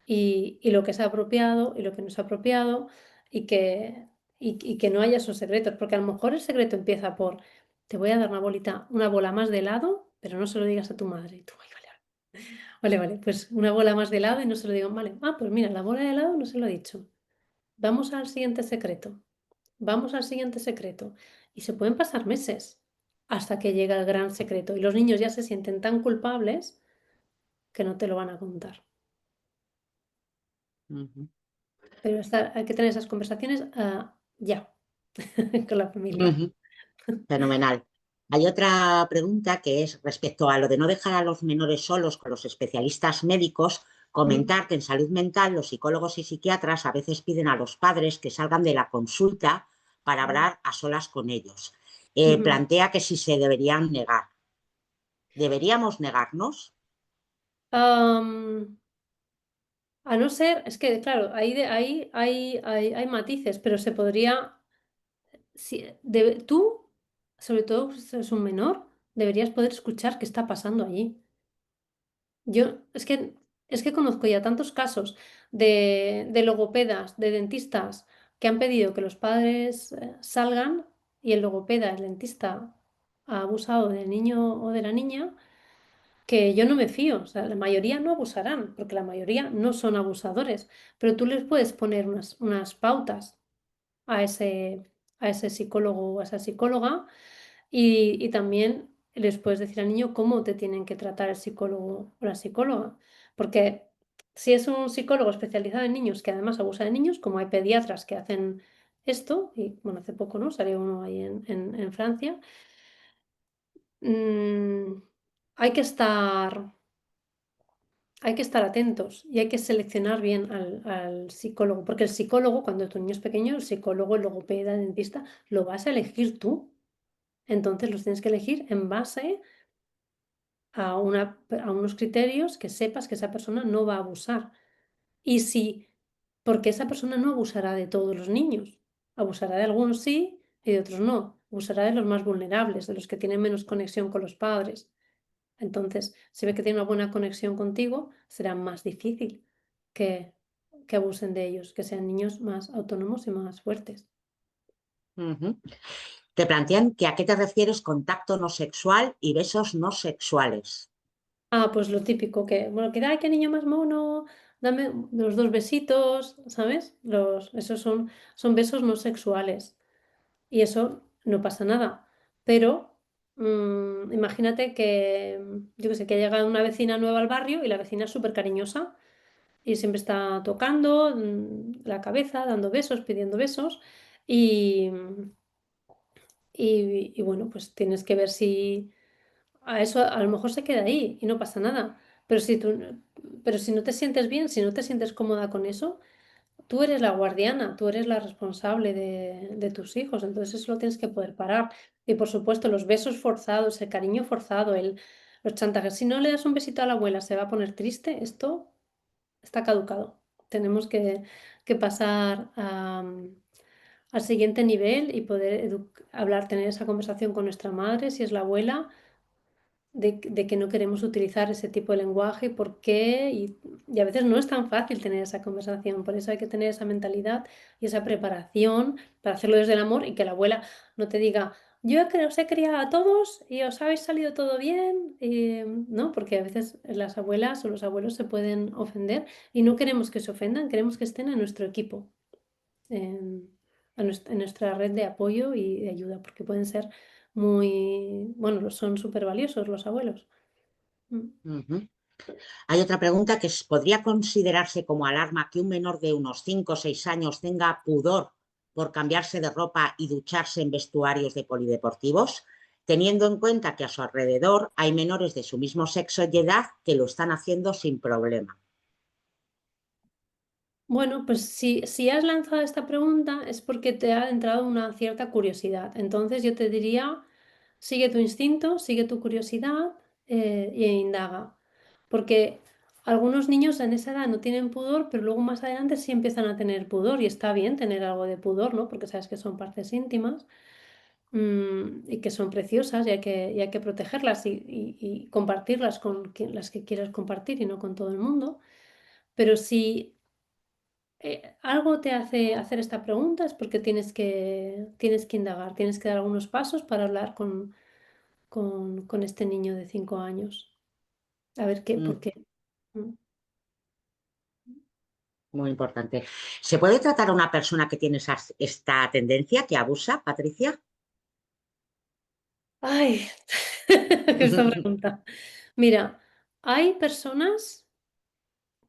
y lo que es apropiado y lo que no es apropiado y que no haya esos secretos, porque a lo mejor el secreto empieza por, te voy a dar una bola más de helado, pero no se lo digas a tu madre. Y tú, "Ay, vale, vale, vale, pues una bola más de helado y no se lo digo, vale, pues mira, la bola de helado no se lo he dicho. Vamos al siguiente secreto, vamos al siguiente secreto. Y se pueden pasar meses hasta que llega el gran secreto y los niños ya se sienten tan culpables que no te lo van a contar. Ujú. Pero hay que tener esas conversaciones ya con la familia. Ujú. Fenomenal. Hay otra pregunta que es respecto a lo de no dejar a los menores solos con los especialistas médicos, Mm, comentar que en salud mental los psicólogos y psiquiatras a veces piden a los padres que salgan de la consulta para mm, hablar a solas con ellos. ujú. Plantea que si se deberían negar. ¿Deberíamos negarnos? Am, a no ser, es que claro, hay matices, pero tú, sobre todo si es un menor, deberías poder escuchar qué está pasando allí. Yo es que conozco ya tantos casos de logopedas, de dentistas que han pedido que los padres salgan y el logopeda, el dentista, ha abusado del niño o de la niña, que yo no me fío. O sea, la mayoría no abusarán, porque la mayoría no son abusadores, pero tú les puedes poner unas pautas a ese psicólogo o a esa psicóloga y también les puedes decir al niño cómo te tienen que tratar el psicólogo o la psicóloga. Porque si es un psicólogo especializado en niños que además abusa de niños, como hay pediatras que hacen esto, y bueno, hace poco, ¿no? Salió uno ahí en Francia, mm, hay que estar, hay que estar atentos y hay que seleccionar bien al psicólogo, porque el psicólogo, cuando tu niño es pequeño, el psicólogo, el logopeda, el dentista, lo vas a elegir tú. Entonces los tienes que elegir en base a unos criterios que sepas que esa persona no va a abusar. Y si, porque esa persona no abusará de todos los niños, abusará de algunos sí y de otros no, abusará de los más vulnerables, de los que tienen menos conexión con los padres. Entonces, si ve que tiene una buena conexión contigo, será más difícil que, que abusen de ellos, que sean niños más autónomos y más fuertes. Ujú. Te plantean que a qué te refieres con tacto no sexual y besos no sexuales. Ah, pues lo típico que, bueno, que, ay, qué niño más mono, dame los dos besitos, ¿sabes? Esos son besos no sexuales y eso no pasa nada. Pero imagínate que, yo qué sé, que ha llegado una vecina nueva al barrio y la vecina es súper cariñosa y siempre está tocando la cabeza, dando besos, pidiendo besos y, y bueno, pues tienes que ver si a eso a lo mejor se queda ahí y no pasa nada. Pero si no te sientes bien, si no te sientes cómoda con eso, tú eres la guardiana, tú eres la responsable de tus hijos, entonces eso lo tienes que poder parar. Y por supuesto, los besos forzados, el cariño forzado, los chantajes. Si no le das un besito a la abuela, se va a poner triste. Esto está caducado. Tenemos que pasar al siguiente nivel y poder hablar, tener esa conversación con nuestra madre, si es la abuela de que no queremos utilizar ese tipo de lenguaje, por qué, y a veces no es tan fácil tener esa conversación, por eso hay que tener esa mentalidad y esa preparación para hacerlo desde el amor y que la abuela no te diga, os he criado a todos y os habéis salido todo bien, ¿no? Porque a veces las abuelas o los abuelos se pueden ofender y no queremos que se ofendan, queremos que estén en nuestro equipo, en, en nuestra red de apoyo y de ayuda, porque pueden ser bueno, son súper valiosos los abuelos. Mm. Ujú. Hay otra pregunta que es, ¿podría considerarse como alarma que un menor de unos 5 o 6 años tenga pudor por cambiarse de ropa y ducharse en vestuarios de polideportivos, teniendo en cuenta que a su alrededor hay menores de su mismo sexo y edad que lo están haciendo sin problema? Bueno, pues si has lanzado esta pregunta es porque te ha entrado una cierta curiosidad. Entonces yo te diría, sigue tu instinto, sigue tu curiosidad e indaga. Porque algunos niños en esa edad no tienen pudor, pero luego más adelante sí empiezan a tener pudor y está bien tener algo de pudor, ¿no? Porque sabes que son partes íntimas. Y que son preciosas y hay que protegerlas y compartirlas con las que quieras compartir y no con todo el mundo. Pero si algo te hace hacer esta pregunta es porque tienes que indagar, tienes que dar algunos pasos para hablar con este niño de 5 años. A ver qué, por Mm, qué. Mm. muy importante. ¿Se puede tratar a una persona que tiene esta tendencia, que abusa, Patricia? Ay, esta pregunta. Mira, hay personas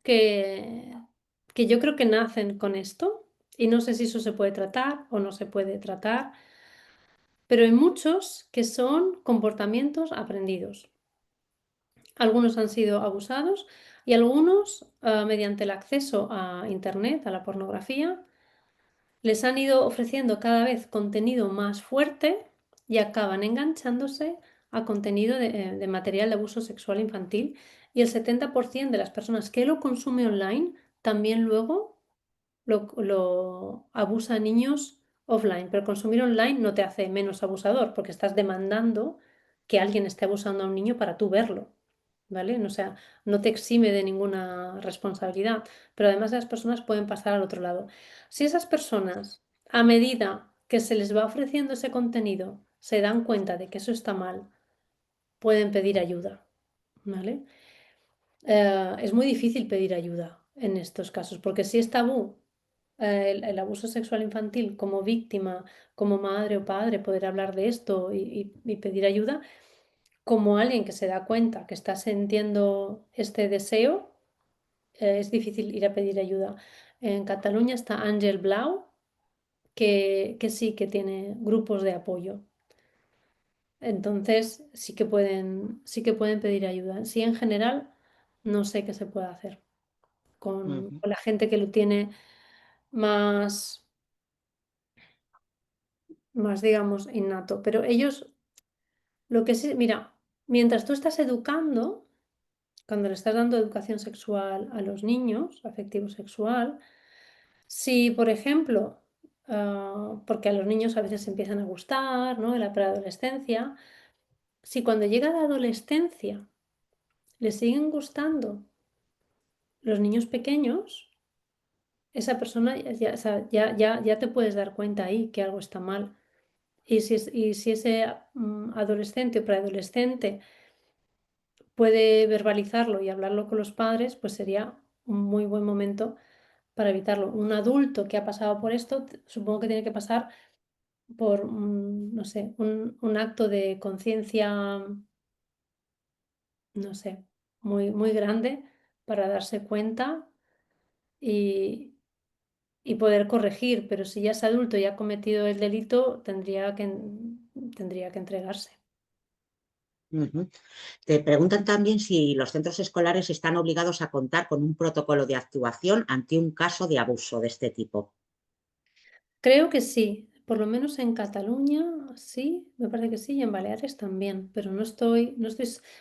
que, que yo creo que nacen con esto y no sé si eso se puede tratar o no se puede tratar, pero hay muchos que son comportamientos aprendidos. Algunos han sido abusados y algunos, mediante el acceso a Internet, a la pornografía, les han ido ofreciendo cada vez contenido más fuerte y acaban enganchándose a contenido de material de abuso sexual infantil. Y el 70% de las personas que lo consume online también luego lo abusa a niños offline. Pero consumir online no te hace menos abusador porque estás demandando que alguien esté abusando a un niño para tú verlo, ¿vale? O sea, no te exime de ninguna responsabilidad, pero además las personas pueden pasar al otro lado. Si esas personas, a medida que se les va ofreciendo ese contenido, se dan cuenta de que eso está mal, pueden pedir ayuda, ¿vale? Es muy difícil pedir ayuda en estos casos, porque si es tabú el abuso sexual infantil como víctima, como madre o padre, poder hablar de esto y pedir ayuda, como alguien que se da cuenta que está sintiendo este deseo, es difícil ir a pedir ayuda. En Cataluña está Ángel Blau, que sí que tiene grupos de apoyo. Entonces sí que pueden pedir ayuda. Sí, en general, no sé qué se puede hacer Ujú, con la gente que lo tiene más, más, digamos, innato. Pero ellos, lo que sí, mira, mientras tú estás educando, cuando le estás dando educación sexual a los niños, afectivo sexual, si, por ejemplo, porque a los niños a veces se empiezan a gustar, ¿no? En la preadolescencia, si cuando llega la adolescencia les siguen gustando los niños pequeños, esa persona o sea, ya te puedes dar cuenta ahí que algo está mal. Y si ese adolescente o preadolescente puede verbalizarlo y hablarlo con los padres, pues sería un muy buen momento para evitarlo. Un adulto que ha pasado por esto, supongo que tiene que pasar por, no sé, un acto de conciencia, no sé, muy, muy grande para darse cuenta y, y poder corregir. Pero si ya es adulto y ha cometido el delito, tendría que entregarse. ujú. Te preguntan también si los centros escolares están obligados a contar con un protocolo de actuación ante un caso de abuso de este tipo. Creo que sí, por lo menos en Cataluña sí, me parece que sí, y en Baleares también, pero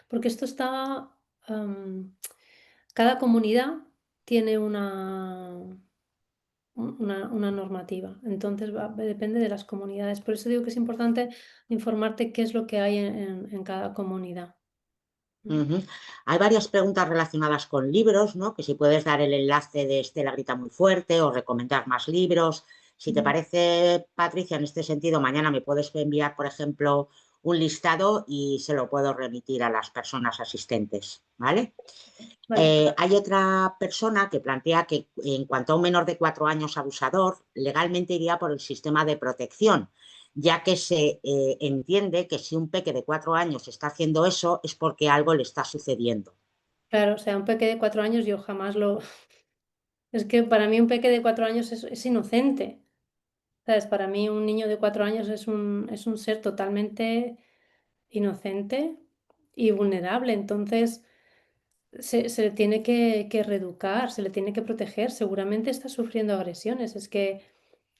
porque esto está, am, cada comunidad tiene una normativa, entonces depende de las comunidades. Por eso digo que es importante informarte qué es lo que hay en cada comunidad. Mm. Ujú. Hay varias preguntas relacionadas con libros, ¿no? Que si puedes dar el enlace de Estela grita muy fuerte o recomendar más libros. Si te Mm. parece, Patricia, en este sentido, mañana me puedes enviar, por ejemplo, un listado y se lo puedo remitir a las personas asistentes, ¿vale? Vale. Hay otra persona que plantea que en cuanto a un menor de 4 años abusador, legalmente iría por el sistema de protección, ya que se entiende que si un peque de 4 años está haciendo eso es porque algo le está sucediendo. Claro, o sea, un peque de 4 años yo jamás lo... Es que para mí un peque de 4 años es inocente. ¿Sabes? Para mí un niño de 4 años es un ser totalmente inocente y vulnerable. Entonces se le tiene que reeducar, se le tiene que proteger. Seguramente está sufriendo agresiones. Es que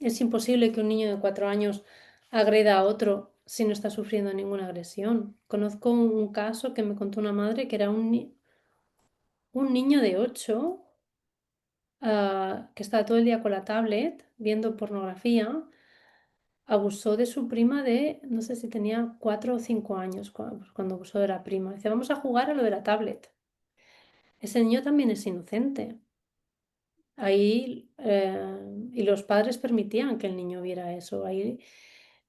es imposible que un niño de 4 años agreda a otro si no está sufriendo ninguna agresión. Conozco un caso que me contó una madre que era un niño de 8 que estaba todo el día con la tablet viendo pornografía. Abusó de su prima de, no sé si tenía 4 o 5 años cuando abusó de la prima. Dice, vamos a jugar a lo de la tablet. Ese niño también es inocente. Ahí, y los padres permitían que el niño viera eso. Ahí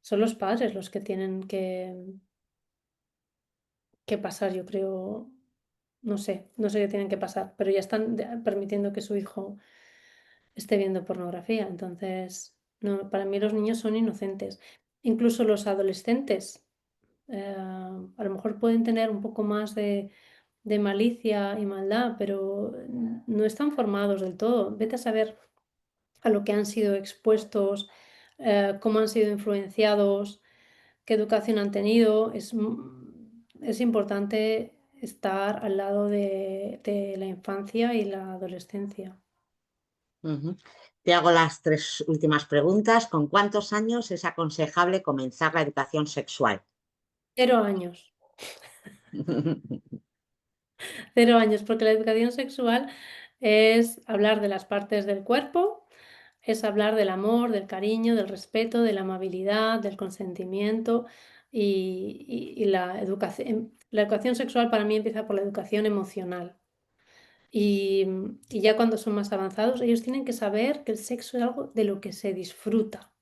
son los padres los que tienen que pasar, yo creo, no sé qué tienen que pasar, pero ya están permitiendo que su hijo esté viendo pornografía. Entonces, no, para mí los niños son inocentes. Incluso los adolescentes. A lo mejor pueden tener un poco más de malicia y maldad, pero no están formados del todo. Vete a saber a lo que han sido expuestos, cómo han sido influenciados, qué educación han tenido. Es importante estar al lado de la infancia y la adolescencia. Ujú. Te hago las tres últimas preguntas. ¿Con cuántos años es aconsejable comenzar la educación sexual? 0 años. 0 años, porque la educación sexual es hablar de las partes del cuerpo, es hablar del amor, del cariño, del respeto, de la amabilidad, del consentimiento y la educación sexual para mí empieza por la educación emocional. Y ya cuando son más avanzados, ellos tienen que saber que el sexo es algo de lo que se disfruta,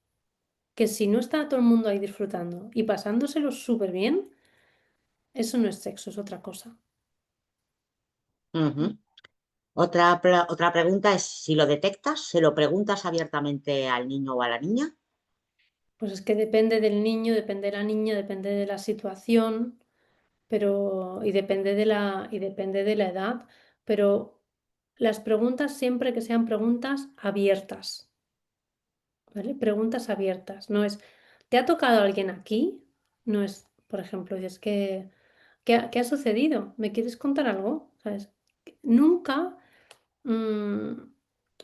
que si no está todo el mundo ahí disfrutando y pasándoselo súper bien, eso no es sexo, es otra cosa. Ujú. Otra pregunta es, si lo detectas, ¿se lo preguntas abiertamente al niño o a la niña? Pues es que depende del niño, depende de la niña, depende de la situación, pero y depende de la edad, pero las preguntas siempre que sean preguntas abiertas, ¿vale? Preguntas abiertas, no es, ¿te ha tocado alguien aquí? No es, por ejemplo, es que, ¿qué ha sucedido? ¿Me quieres contar algo? ¿Sabes? Nunca, mm,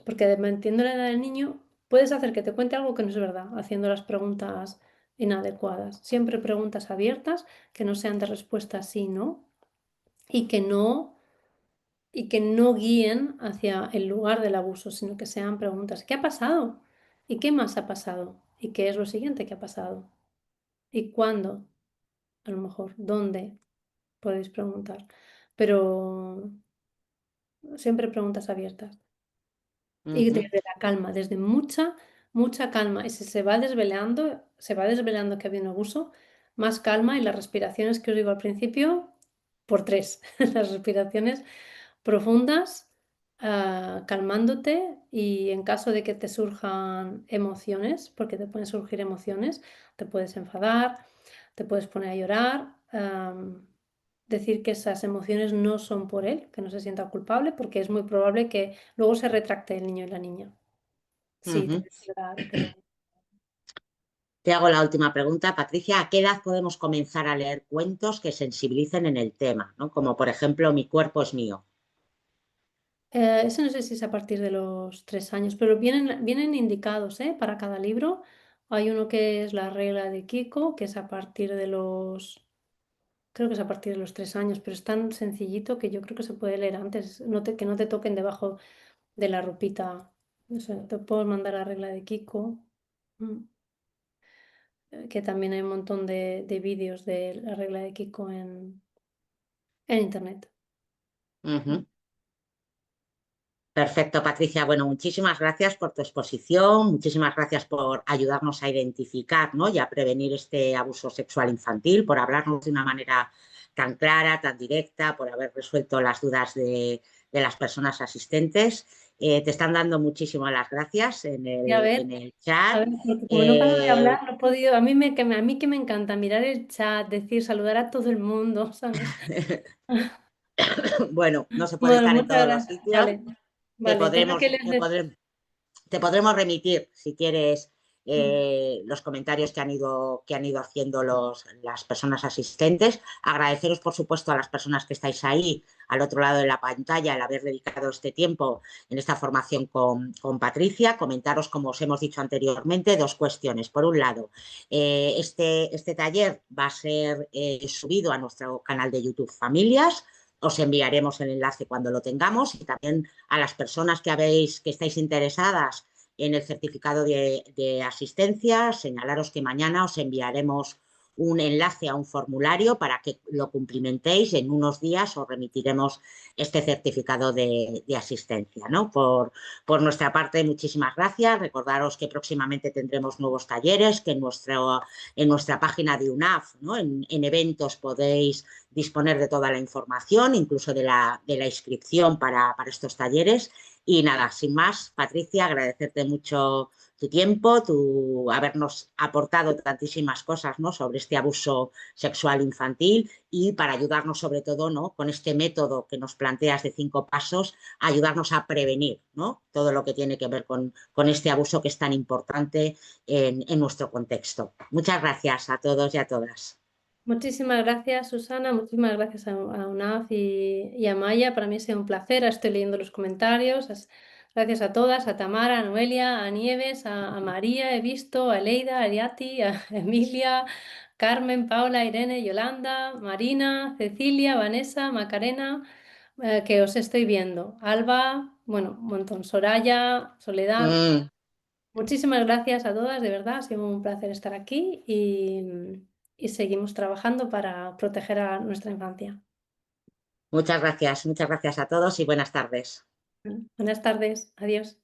porque dependiendo de la edad del niño, puedes hacer que te cuente algo que no es verdad, haciendo las preguntas inadecuadas. Siempre preguntas abiertas, que no sean de respuesta sí, no, y que no, y que no guíen hacia el lugar del abuso, sino que sean preguntas. ¿Qué ha pasado? ¿Y qué más ha pasado? ¿Y qué es lo siguiente que ha pasado? ¿Y cuándo? A lo mejor, ¿dónde? Podéis preguntar. Pero siempre preguntas abiertas. Y Ujú, desde la calma, desde mucha, mucha calma. Y si se va desvelando que había un abuso, más calma y las respiraciones que os digo al principio, por tres. Las respiraciones profundas, calmándote y en caso de que te surjan emociones, porque te pueden surgir emociones, te puedes enfadar, te puedes poner a llorar, decir que esas emociones no son por él, que no se sienta culpable, porque es muy probable que luego se retracte el niño y la niña. Sí, ujú. te declara. Te hago la última pregunta, Patricia. ¿A qué edad podemos comenzar a leer cuentos que sensibilicen en el tema, ¿no? Como por ejemplo, Mi cuerpo es mío. Eso no sé si es a partir de los 3 años, pero vienen indicados, ¿eh? Para cada libro. Hay uno que es La regla de Kiko, que es a partir de creo que es a partir de los 3 años, pero es tan sencillito que yo creo que se puede leer antes, que no te toquen debajo de la ropita. No sé, te puedo mandar La regla de Kiko, mm, que también hay un montón de vídeos de La regla de Kiko en internet. Ujú. Perfecto, Patricia. Bueno, muchísimas gracias por tu exposición, muchísimas gracias por ayudarnos a identificar, ¿no? y a prevenir este abuso sexual infantil, por hablarnos de una manera tan clara, tan directa, por haber resuelto las dudas de las personas asistentes. Te están dando muchísimas las gracias en Y a el, ver, en el chat. a ver, porque como no paro de Eh, hablar, no he podido, a mí que me encanta mirar el chat, decir, saludar a todo el mundo, ¿sabes? bueno, no se puede Bueno, estar en muchas todos los gracias. sitios. Vale, Te vale, entonces, podremos, te podremos Te podremos remitir, si quieres, los comentarios que han ido haciendo las personas asistentes. Agradeceros, por supuesto, a las personas que estáis ahí, al otro lado de la pantalla, el haber dedicado este tiempo en esta formación con Patricia. Comentaros, como os hemos dicho anteriormente, dos cuestiones. Por un lado, este taller va a ser subido a nuestro canal de YouTube Familias. Os enviaremos el enlace cuando lo tengamos y también a las personas que estáis interesadas en el certificado de asistencia, señalaros que mañana os enviaremos un enlace a un formulario para que lo cumplimentéis. En unos días os remitiremos este certificado de asistencia, ¿no? Por nuestra parte, muchísimas gracias. Recordaros que próximamente tendremos nuevos talleres, que en nuestra página de UNAF, ¿no? en eventos podéis disponer de toda la información, incluso de la inscripción para estos talleres. Y nada, sin más, Patricia, agradecerte mucho tu tiempo, tu habernos aportado tantísimas cosas, ¿no? sobre este abuso sexual infantil y para ayudarnos sobre todo, ¿no? con este método que nos planteas de 5 pasos, ayudarnos a prevenir, ¿no? todo lo que tiene que ver con este abuso que es tan importante en nuestro contexto. Muchas gracias a todos y a todas. Muchísimas gracias, Susana, muchísimas gracias a UNAF y a Maya. Para mí ha sido un placer. Estoy leyendo los comentarios. Gracias a todas, a Tamara, a Noelia, a Nieves, a María, he visto, a Leida, a Ariati, a Emilia, Carmen, Paula, Irene, Yolanda, Marina, Cecilia, Vanessa, Macarena, que os estoy viendo. Alba, bueno, un montón. Soraya, Soledad. Mm. Muchísimas gracias a todas, de verdad, ha sido un placer estar aquí y seguimos trabajando para proteger a nuestra infancia. Muchas gracias a todos y buenas tardes. Buenas tardes, adiós.